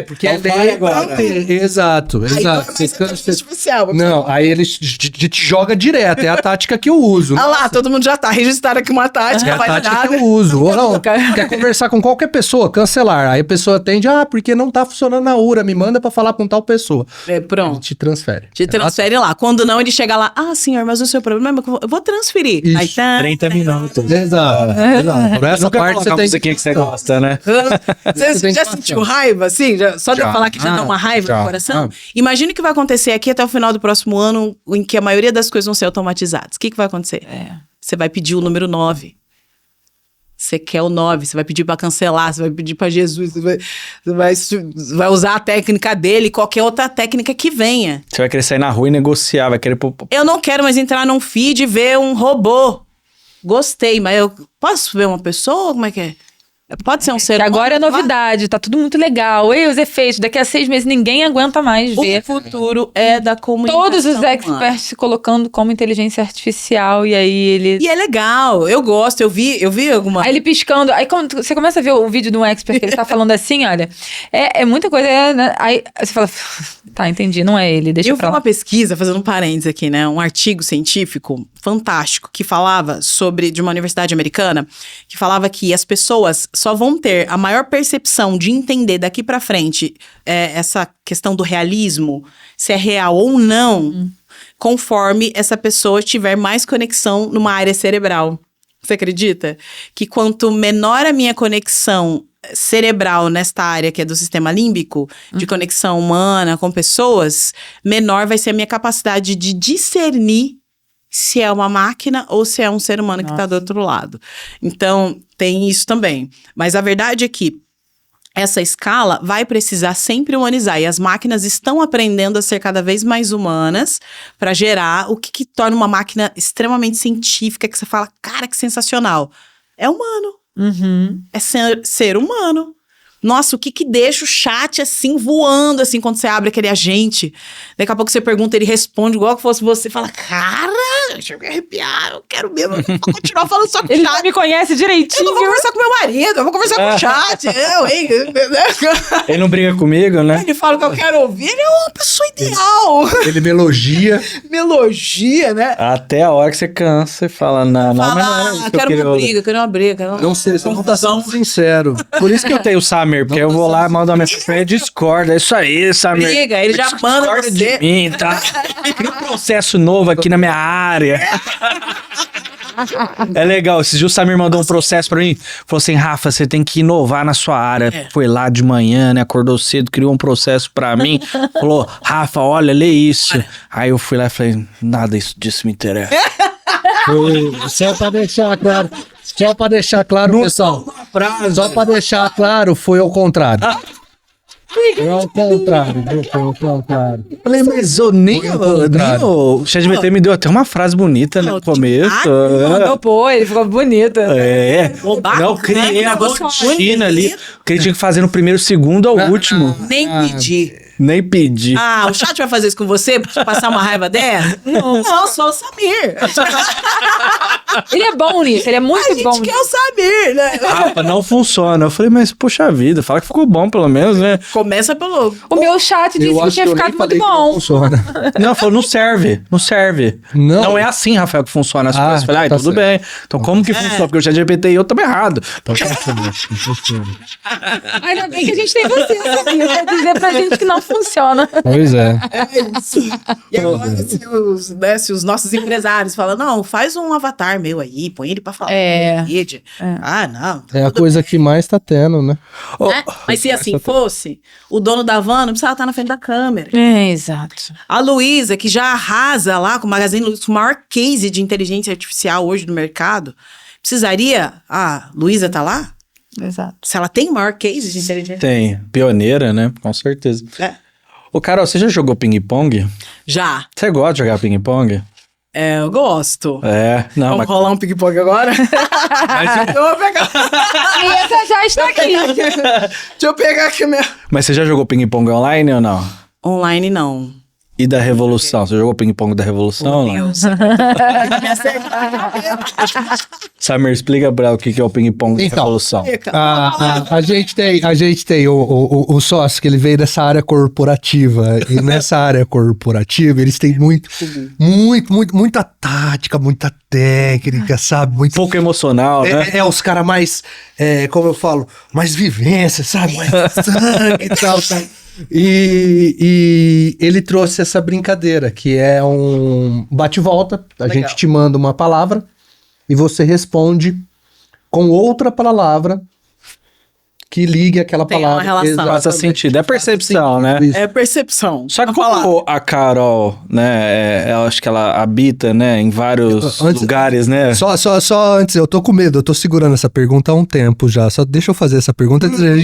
Porque Que é vai agora. Exato. Aí não é mais inteligência artificial. Não, aí ele te joga direto. É a tática que eu uso. Ah lá, todo mundo já tá registrado aqui uma tática, É não a vale tática que nada. eu uso. Ou não, quer conversar com qualquer pessoa, cancelar. Aí a pessoa atende, porque não tá funcionando na URA, me manda pra falar com tal pessoa. É, Ele pronto. te transfere. Te transfere lá. Quando não, ele chega lá, senhor, mas o seu problema é que eu vou transferir. Isso. Aí tá. 30 minutos. Exato. Por essa Nunca parte colocar você uma tem musiquinha que você gosta, né? Você tem que já passar. sentiu raiva, assim? Só de eu Já. falar que já dá uma raiva Já. no coração? Imagina o que vai acontecer aqui até o final do próximo ano, em que a maioria das coisas vão ser automatizadas. O que vai acontecer? Você vai pedir o número 9. Você quer o 9, você vai pedir pra cancelar, você vai pedir pra Jesus, você vai usar a técnica dele, qualquer outra técnica que venha. Você vai querer sair na rua e negociar, vai querer... Eu não quero mais entrar num feed e ver um robô. Gostei, mas eu posso ver uma pessoa? Como é que é? Pode ser um ser Que humano? agora é novidade, tá tudo muito legal. E os efeitos, daqui a 6 meses ninguém aguenta mais O ver. futuro é da comunicação Todos os humana. experts se colocando como inteligência artificial, e aí ele. E é legal, eu gosto, eu vi alguma... Aí ele piscando. Aí quando você começa a ver o vídeo de um expert que ele tá falando assim, olha, é muita coisa. Né? Aí você fala, tá, entendi, não é ele, deixa Eu vi pra lá. uma pesquisa, fazendo um parênteses aqui, né? Um artigo científico fantástico que falava de uma universidade americana, que falava que as pessoas só vão ter a maior percepção de entender daqui pra frente essa questão do realismo, se é real ou não, conforme essa pessoa tiver mais conexão numa área cerebral. Você acredita? Que quanto menor a minha conexão cerebral nesta área que é do sistema límbico, de conexão humana com pessoas, menor vai ser a minha capacidade de discernir se é uma máquina ou se é um ser humano que está do outro lado. Então, tem isso também. Mas a verdade é que essa escala vai precisar sempre humanizar. E as máquinas estão aprendendo a ser cada vez mais humanas para gerar o que torna uma máquina extremamente científica, que você fala, cara, que sensacional. É humano. É ser humano. Nossa, o que deixa o chat assim, voando, assim, quando você abre aquele agente? Daqui a pouco você pergunta, ele responde igual que fosse você. Fala, cara, deixa eu me arrepiar, eu quero mesmo, eu vou continuar falando só com o Ele chat. me conhece Eu direitinho. não vou conversar com meu marido, eu vou conversar com o chat. Ele não briga comigo, né? Ele fala o que eu quero ouvir, ele é uma pessoa ideal. Ele me elogia. Me elogia, né? Até a hora que você cansa e fala, não, mas não é isso que eu quero queria uma ouvir. briga, quero uma briga. Não sei, você não tá sendo sincero. Por isso que eu tenho o Samir, porque eu vou lá, mando uma mensagem pra ele, discorda, é isso aí, Samir. Briga, ele já manda Discorda você. de mim, tá? Cria um processo novo aqui na minha área. É legal, esses dias o Samir mandou um processo pra mim, falou assim, Rafa, você tem que inovar na sua área. Foi lá de manhã, né, acordou cedo, criou um processo pra mim, falou, Rafa, olha, lê isso. Aí eu fui lá e falei, nada disso me interessa. Só pra deixar claro. Só pra deixar claro, pessoal. Só pra deixar claro, foi ao contrário. Foi ao contrário, viu? Foi ao contrário. Falei, mas o ChatGPT me deu até uma frase bonita no começo. Mandou, pô, ele ficou bonito. Não, criei a negócio rotina ali. Que ele tinha que fazer no primeiro, segundo ao último. Nem pedir. Nem pedi. O chat vai fazer isso com você? Pra te passar uma raiva dessa? Não, só o Samir. Ele é bom nisso, ele é muito A gente bom. quer o Samir, né? Rafa, não funciona. Eu falei, mas puxa vida, fala que ficou bom pelo menos, né? Começa pelo... O meu chat disse que tinha ficado muito Não bom. funciona. Não, falou, não serve. Não. Não é assim, Rafael, que funciona as coisas. Eu falei, tá tudo certo. bem. Então como que funciona? Porque o ChatGPT e eu também errado. Ainda bem que a gente tem você, Samir, pra dizer pra gente que não funciona. Pois é. É isso. E agora, se os nossos empresários falam, não, faz um avatar meu aí, põe ele pra falar. Rede. Não. É a coisa que mais tá tendo, né? Mas se assim fosse, o dono da van não precisava estar na frente da câmera. Exato. A Luísa, que já arrasa lá com o Magazine Luiza, o maior case de inteligência artificial hoje no mercado, precisaria... Luísa tá lá? Exato. Se ela tem o maior case de inteligência... Tem. Pioneira, né? Com certeza. Ô, Carol, você já jogou ping-pong? Já. Você gosta de jogar ping-pong? Eu gosto. Não, Vamos rolar um ping-pong agora? Eu vou pegar... E essa já está aqui. Deixa eu pegar aqui mesmo. Mas você já jogou ping-pong online ou não? Online, não. E da Revolução? Você jogou ping-pong da Revolução? Não? Samir, explica pra o que é o ping-pong da Então, Revolução. A gente tem o sócio que ele veio dessa área corporativa. E nessa área corporativa, eles têm muita tática, muita técnica, sabe? Muito Pouco emocional, né? os caras mais, como eu falo, mais vivência, sabe? Mais sangue e tal, sabe? E ele trouxe essa brincadeira, que é um bate-volta. A gente te manda uma palavra e você responde com outra palavra que ligue aquela Tem uma palavra. relação. Exatamente. Faça sentido. É percepção, né? Isso. É percepção. Só que A palavra. como a Carol, né, eu acho que ela habita, né, em vários Antes- lugares, né? Só antes, eu tô com medo, eu tô segurando essa pergunta há um tempo já. Só deixa eu fazer essa pergunta antes da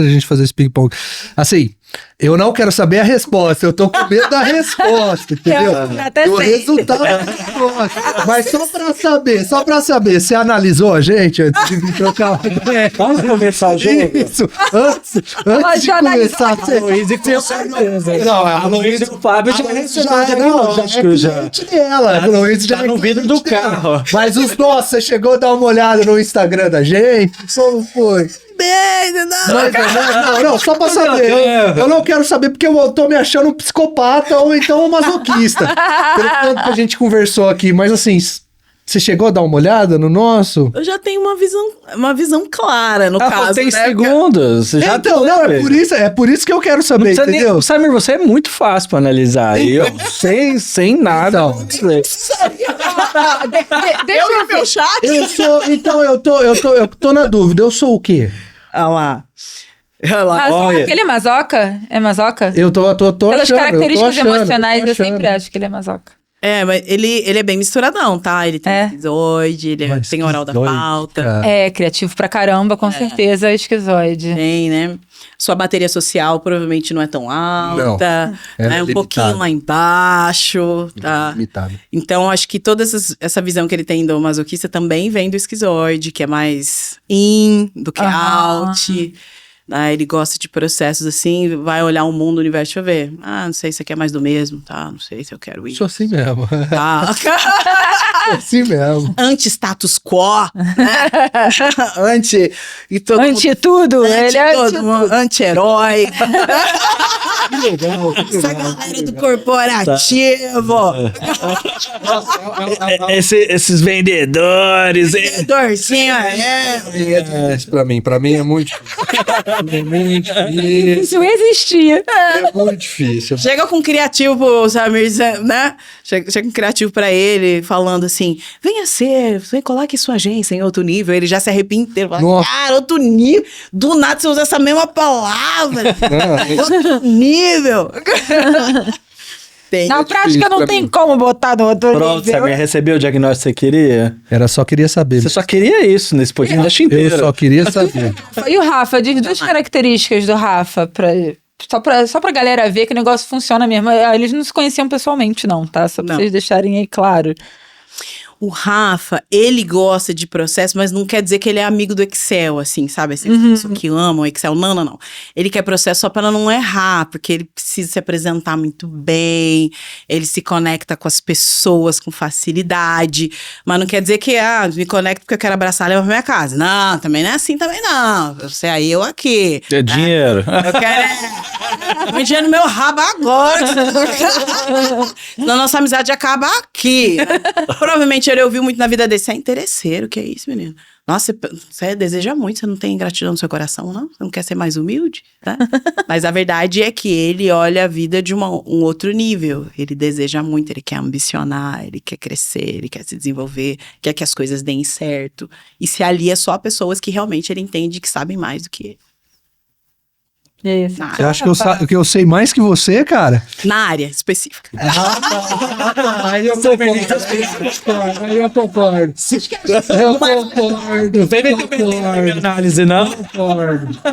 gente fazer esse ping-pong. Assim, eu não quero saber a resposta, eu tô com medo da resposta, entendeu? Eu até Do sei. resultado da resposta. Mas só pra saber, você analisou a gente antes de vir trocar? Vamos começar o jogo? Isso, antes de já começar. analisou. Luiz e com certeza. Não, A Luiz e o Fábio já receberam o diagnóstico já. Ela, Luiz já Tá no vidro do carro. Mas os nossos, você chegou a dar uma olhada no Instagram da gente? Como foi? Não, só pra saber. Eu não quero saber porque eu tô me achando um psicopata ou então um masoquista. Pelo tanto que a gente conversou aqui. Mas assim, você chegou a dar uma olhada no nosso? Eu já tenho uma visão clara, no caso, tem né? segundos. Você já Então, não, é por isso que eu quero saber, entendeu? Samir, você é muito fácil pra analisar. E eu, sem nada. Deixa eu ver. Meu chat? Eu tô na dúvida. Eu sou o quê? Olha lá. Olha lá. Mas Olha. aquele é masoca? É masoca? Eu tô Pelas achando, características emocionais, eu achando. sempre acho que ele é masoca. É, mas ele é bem misturadão, tá? Ele tem esquizoide, ele Mas tem oral da esquizoide, pauta. cara. É, criativo pra caramba, com certeza, esquizoide. Tem, né? Sua bateria social provavelmente não é tão alta. Ela Né? é Um limitada. pouquinho lá embaixo, tá? Limitado. Então, acho que toda essa visão que ele tem do masoquista também vem do esquizoide, que é mais in do que Aham. out. Né? Ele gosta de processos assim, vai olhar o mundo, o universo, deixa eu ver. Ah, não sei se aqui é mais do mesmo, tá? Não sei se eu quero isso. Sou assim mesmo. Tá. Sou assim mesmo. Anti-status quo, né? Anti... E todo Anti tudo, mundo, ele é anti todo mundo, tudo. anti-herói. Que legal. Essa galera do corporativo. Esses vendedores. Dorzinho, Pra mim é muito difícil. É muito difícil. Isso existia. É muito difícil. Chega com um criativo pro Samir, né? Chega com um criativo pra ele, falando assim: vem colar aqui sua agência em outro nível. Ele já se arrepia inteiro. Fala, Nossa. cara, outro nível. Do nada você usa essa mesma palavra. Outro nível. Tem. Na prática não pra tem mim. como botar no outro Pronto, nível. Samir, recebeu o diagnóstico que você queria? Era só queria saber. Você só queria isso nesse podcast Eu inteiro. só queria saber. E o Rafa, diz duas características do Rafa, só pra galera ver que o negócio funciona mesmo. Eles não se conheciam pessoalmente, não, tá? Só pra Não. vocês deixarem aí claro. O Rafa, ele gosta de processo, mas não quer dizer que ele é amigo do Excel, assim, sabe? Essa pessoa que ama o Excel. Não, não, não. Ele quer processo só para não errar, porque ele precisa se apresentar muito bem, ele se conecta com as pessoas com facilidade, mas não quer dizer que, me conecto porque eu quero abraçar e levar pra minha casa. Não, também não é assim, também não. Você aí, eu aqui. É dinheiro. Eu quero põe dinheiro no meu rabo agora. Senão nossa amizade acaba aqui. Provavelmente ele ouviu muito na vida dele. Você é interesseiro, que é isso, menino? Nossa, você deseja muito, você não tem gratidão no seu coração, não? Você não quer ser mais humilde? Tá? Mas a verdade é que ele olha a vida de um outro nível. Ele deseja muito, ele quer ambicionar, ele quer crescer, ele quer se desenvolver, quer que as coisas deem certo. E se alia só a pessoas que realmente ele entende que sabem mais do que ele. E é isso. Você acha que eu sei mais que você, cara? Na área específica. Aí eu concordo. Não vem meter minha análise, não?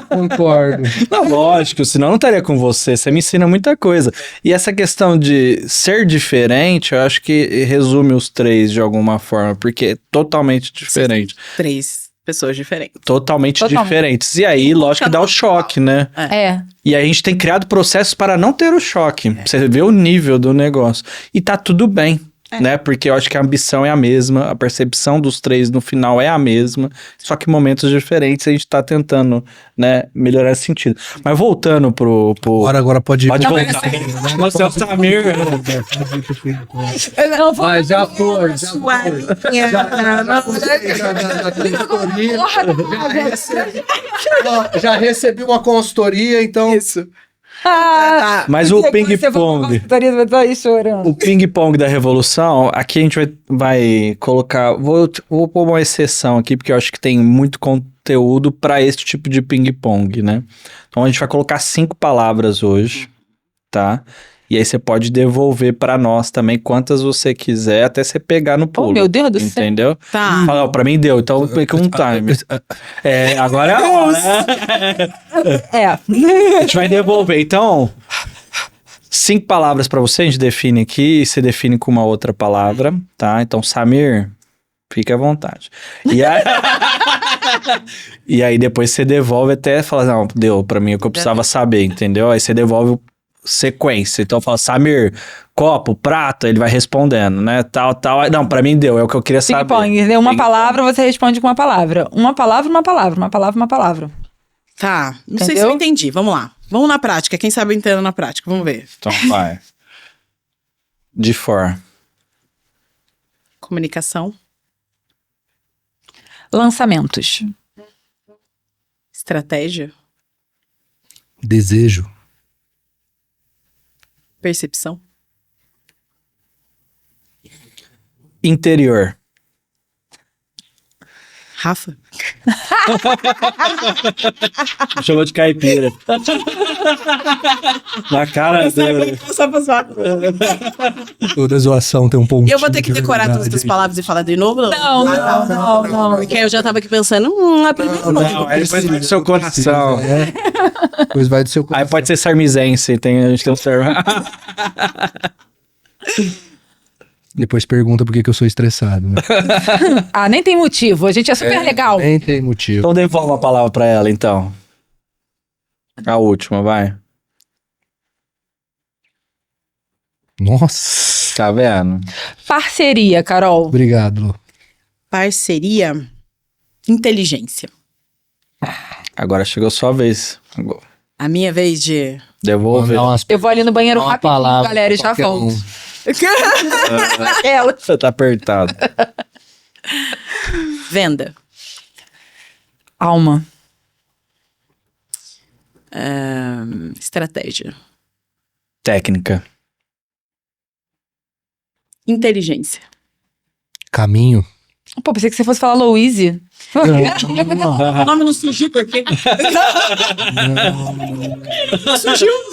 Concordo. Não, lógico, senão eu não estaria com você. Você me ensina muita coisa. E essa questão de ser diferente, eu acho que resume os três de alguma forma, porque é totalmente diferente. 3. Pessoas diferentes. Totalmente diferentes. E aí, lógico que dá o choque, né? E aí a gente tem criado processos para não ter o choque. Você vê o nível do negócio. E tá tudo bem, né? Porque eu acho que a ambição é a mesma, a percepção dos três no final é a mesma, só que momentos diferentes a gente tá tentando, né, melhorar esse sentido. Mas voltando pro... Agora pode ir. Pode voltar. Nossa, é o Samir. Mas já foi. Já recebi uma consultoria, então... Isso. Mas o ping-pong... O ping-pong da revolução, aqui a gente vai colocar... Vou pôr uma exceção aqui, porque eu acho que tem muito conteúdo para esse tipo de ping-pong, né? Então a gente vai colocar 5 palavras hoje, tá? E aí você pode devolver para nós também quantas você quiser, até você pegar no pulo. Oh, meu Deus do céu. Entendeu? Tá. Fala, ó, pra mim deu, então fica um time. Agora é a hora. A gente vai devolver. Então, 5 palavras pra você, a gente define aqui, e você define com uma outra palavra, tá? Então, Samir, fique à vontade. E aí depois você devolve até falar, não, deu pra mim o que eu precisava saber, entendeu? Aí você devolve sequência. Então fala, Samir, copo, prato, ele vai respondendo, né? Tal. Não, pra mim deu, é o que eu queria saber. Ping-pong, uma palavra, você responde com uma palavra. Uma palavra, uma palavra. Uma palavra, uma palavra. Tá, não sei se eu entendi. Vamos lá. Vamos na prática. Quem sabe eu entendo na prática. Vamos ver. Então vai. De for. Comunicação. Lançamentos. Estratégia. Desejo. Percepção. Interior. Rafa. Chamou de caipira. Na cara dele. Toda zoação tem um ponto. Eu vou ter que decorar todas as palavras e falar de novo? Não. Porque eu já tava aqui pensando, a primeira Não, aí depois vai do seu coração. Depois vai do seu coração. Aí pode ser sarmizense, a gente tem um termo. Depois pergunta por que eu sou estressado. Né? Nem tem motivo. A gente é super legal. Nem tem motivo. Então devolva uma palavra pra ela, então. A última, vai. Nossa. Tá vendo? Parceria, Carol. Obrigado, Lu. Parceria. Inteligência. Agora chegou a sua vez. A minha vez de... Devolver. Eu vou ali no banheiro Uma rapidinho, palavra, galera, e já qualquer volto. Você tá apertado. Venda. Alma. Estratégia. Técnica. Inteligência. Caminho. Pô, pensei que você fosse falar Louise. O nome não surgiu por quê?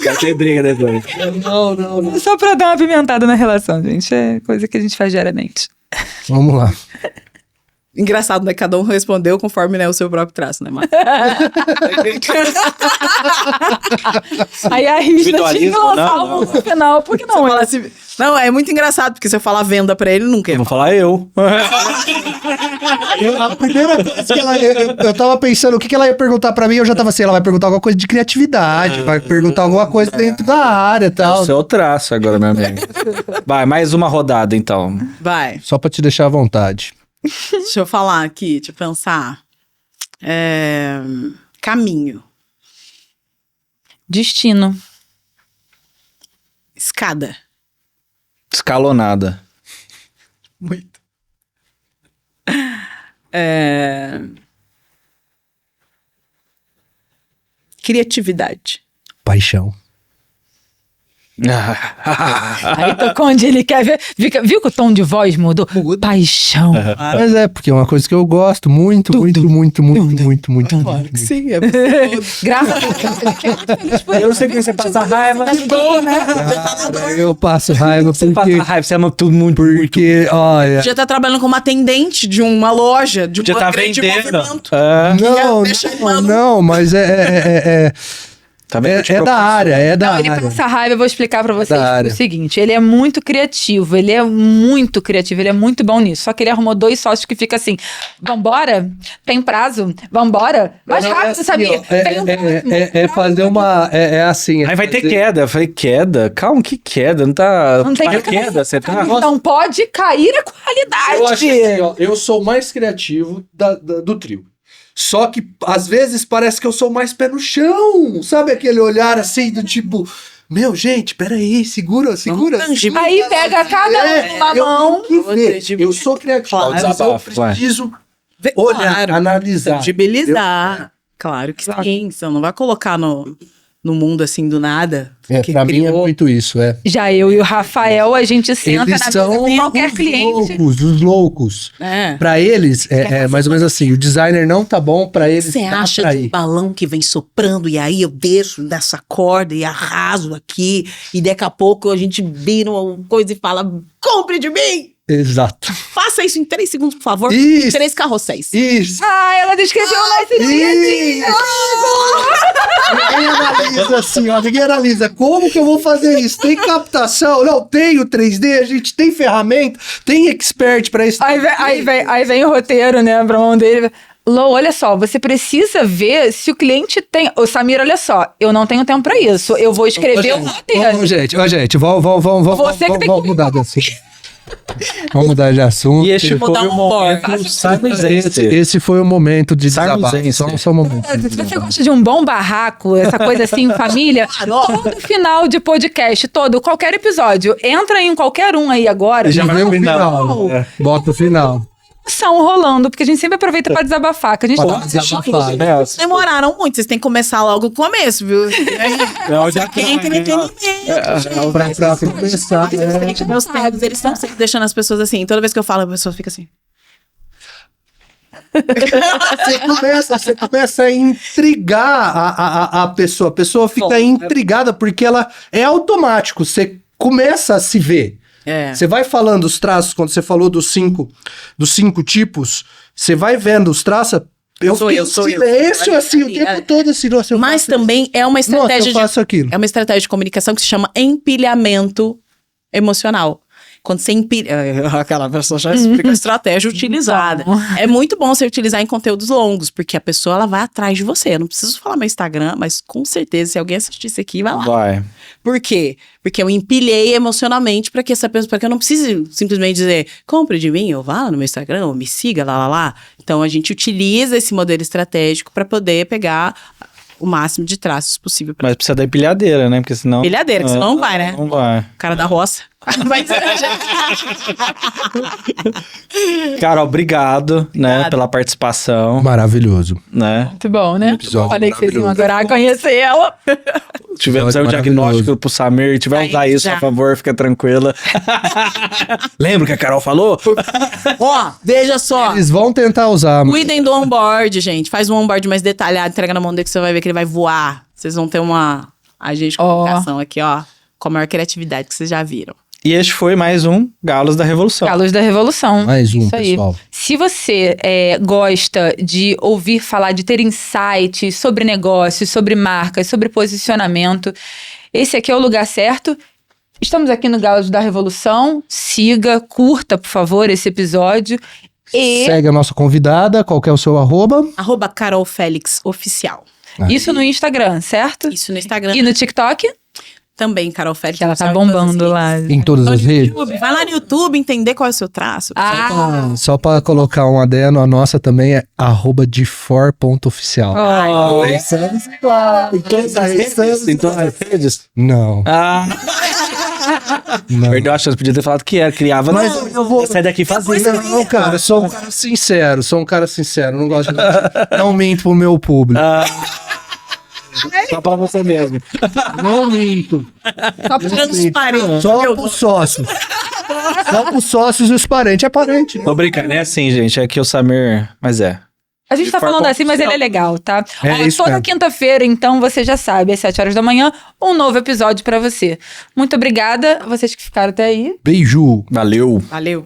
Vai ter briga depois. Não. Só pra dar uma pimentada na relação, gente. É coisa que a gente faz diariamente. Vamos lá. Engraçado, né? Cada um respondeu conforme, né, o seu próprio traço, né, Mar? Aí a Risna tinha que Individualismo, lançar não. um no final. Por que não? Fala assim, não, é muito engraçado, porque se eu falar venda pra ele, não quer. Eu vou falar eu. A primeira vez que eu tava pensando o que ela ia perguntar pra mim, eu já tava assim, ela vai perguntar alguma coisa de criatividade, vai perguntar alguma coisa dentro da área e tal. O seu traço agora, meu amigo. Vai, mais uma rodada, então. Vai. Só pra te deixar à vontade. Deixa eu falar aqui, deixa eu pensar. Caminho. Destino. Escada. Escalonada. Muito. Criatividade. Paixão. Aí tocou onde ele quer ver. Viu que o tom de voz mudou? Paixão. Mas é, porque é uma coisa que eu gosto muito. Sim, Graças a Deus. Eu não sei o que você passa raiva. Eu passo raiva Você passa porque... raiva, você ama tudo muito. Porque, olha... já tá trabalhando como atendente de uma loja, de Já uma tá grande vendendo. movimento. Não, mas Tá vendo? É da área, é da Não, ele área. passa raiva, eu vou explicar pra vocês Da área. o seguinte, ele é muito criativo, ele é muito bom nisso, só que ele arrumou 2 sócios que ficam assim, vambora? Tem prazo? Vambora? Mais Não, rápido, assim, sabia? ó, é fazer uma... É assim... Aí vai ter queda. Eu falei, queda? Calma, que queda? Não tá... Não tem Vai que queda, você tá... Não pode cair a qualidade. Eu acho assim, ó, eu sou o mais criativo do trio. Só que, às vezes, parece que eu sou mais pé no chão. Sabe aquele olhar assim, do tipo... Meu, gente, peraí, segura. Aí pega cada um numa mão. Eu sou criativo, Claro. mas eu Desabafo, vai. preciso olhar, Claro. analisar. Tangibilizar. Claro que sim. Você não vai colocar no mundo assim do nada. Que Pra mim é criou. muito isso, Já eu e o Rafael, a gente senta Eles na mesa são com qualquer cliente. os loucos. É. Pra eles, é mais ou menos assim, o designer não tá bom, pra eles Você tá acha pra de um ir. balão que vem soprando e aí eu desço nessa corda e arraso aqui e daqui a pouco a gente vira uma coisa e fala, compre de mim! Exato. Faça isso em 3 segundos, por favor. Isso. 3 carrosséis. Isso. Ah, ela descreveu mais esse dia. Ninguém analisa assim, ó. Ninguém analisa. Como que eu vou fazer isso? Tem captação? Não, tem o 3D, a gente tem ferramenta, tem expert pra isso. Aí vem o roteiro, né, pra mão dele. Lô, olha só, você precisa ver se o cliente tem... Ô, Samir, olha só, eu não tenho tempo pra isso. Eu vou escrever o roteiro. Ô, gente, vamos Você que tem que- mudar de assunto. Vamos mudar de assunto. E este foi Mudar o um momento Simon Esse foi o momento de Simon desabafo. Zense. Só um momento. Se você gosta de um bom barraco, essa coisa assim, família, todo final de podcast, qualquer episódio, entra em qualquer um aí agora. Já vem o final. final. Bota o final. São rolando, porque a gente sempre aproveita pra desabafar. Que a gente Desabafar. Demoraram muito, vocês têm que começar logo o começo, viu? Já Quem tem entretenimento, gente. Pra começar. Gente, meus tags, eles estão sempre deixando as pessoas assim. Toda vez que eu falo, a pessoa fica assim. Você começa a intrigar a pessoa. A pessoa fica intrigada porque ela é automático. Você começa a se ver. É. Você vai falando os traços, quando você falou dos cinco tipos, você vai vendo os traços. Eu Sou fiquei eu, sou em eu. silêncio assim o tempo todo. Assim, nossa, eu Mas faço também é uma isso. estratégia Nossa, eu faço aquilo. É uma estratégia de comunicação que se chama empilhamento emocional. Quando você empilha... Aquela pessoa já explica a estratégia utilizada. É muito bom você utilizar em conteúdos longos, porque a pessoa ela vai atrás de você. Eu não preciso falar meu Instagram, mas com certeza, se alguém assistir isso aqui, vai lá. vai. Por quê? Porque eu empilhei emocionalmente para que essa pessoa... Para que eu não precise simplesmente dizer, compre de mim, ou vá no meu Instagram, ou me siga, lá. Então, a gente utiliza esse modelo estratégico para poder pegar o máximo de traços possível. Mas precisa da empilhadeira, né? Porque senão... Empilhadeira, que senão não vai, né? Não vai. Cara da roça. Vai ser... Carol, obrado, né? Obrigada. Pela participação, Maravilhoso. né? Muito bom, né? Episódio Falei que vocês iam maravilhoso. adorar conhecer ela. Tivemos aí o Maravilhoso. diagnóstico pro Samir. Tiver Aí, usar isso, já. por favor, fica tranquila. Lembra o que a Carol falou? Ó, veja só. Eles vão tentar usar. Cuidem do onboard, gente. Faz um onboard mais detalhado, entrega na mão dele que você vai ver que ele vai voar. Vocês vão ter uma agente de comunicação aqui, ó, com a maior criatividade que vocês já viram. E este foi mais um Galos da Revolução. Galos da Revolução. Mais um, Isso aí. pessoal. Se você gosta de ouvir falar, de ter insights sobre negócios, sobre marcas, sobre posicionamento, esse aqui é o lugar certo. Estamos aqui no Galos da Revolução. Siga, curta, por favor, esse episódio. E Segue a nossa convidada. Qual que é o seu arroba? @Carol Félix Oficial. isso no Instagram, certo? Isso no Instagram. E no TikTok? Também, Carol Félix Que ela tá Oficial em todas as bombando lá. redes. Em todas Vai as no redes? YouTube, vai lá no YouTube entender qual é o seu traço. Só pra colocar um adendo, a nossa também é @defor.oficial. Ó, Em todas as redes? Em todas as redes? Não. Ah, Não. perdeu a chance. Podia ter falado que era. Criava. Mas Não, eu vou- Sai daqui fazendo. Não, cara, eu sou um cara sincero, não gosto de... Não minto pro meu público. Só pra você mesmo. Não minto. Só transparente. Só pros sócios. Só pros sócios e os parentes. É parente. Tô brincando, é assim, gente. É que o Samir. Mas é. a gente tá De forma falando assim, mas ele é oficial. legal, tá? É Ó, isso toda mesmo. quinta-feira, então, você já sabe, às 7 horas da manhã, um novo episódio pra você. Muito obrigada, vocês que ficaram até aí. Beijo. Valeu. Valeu.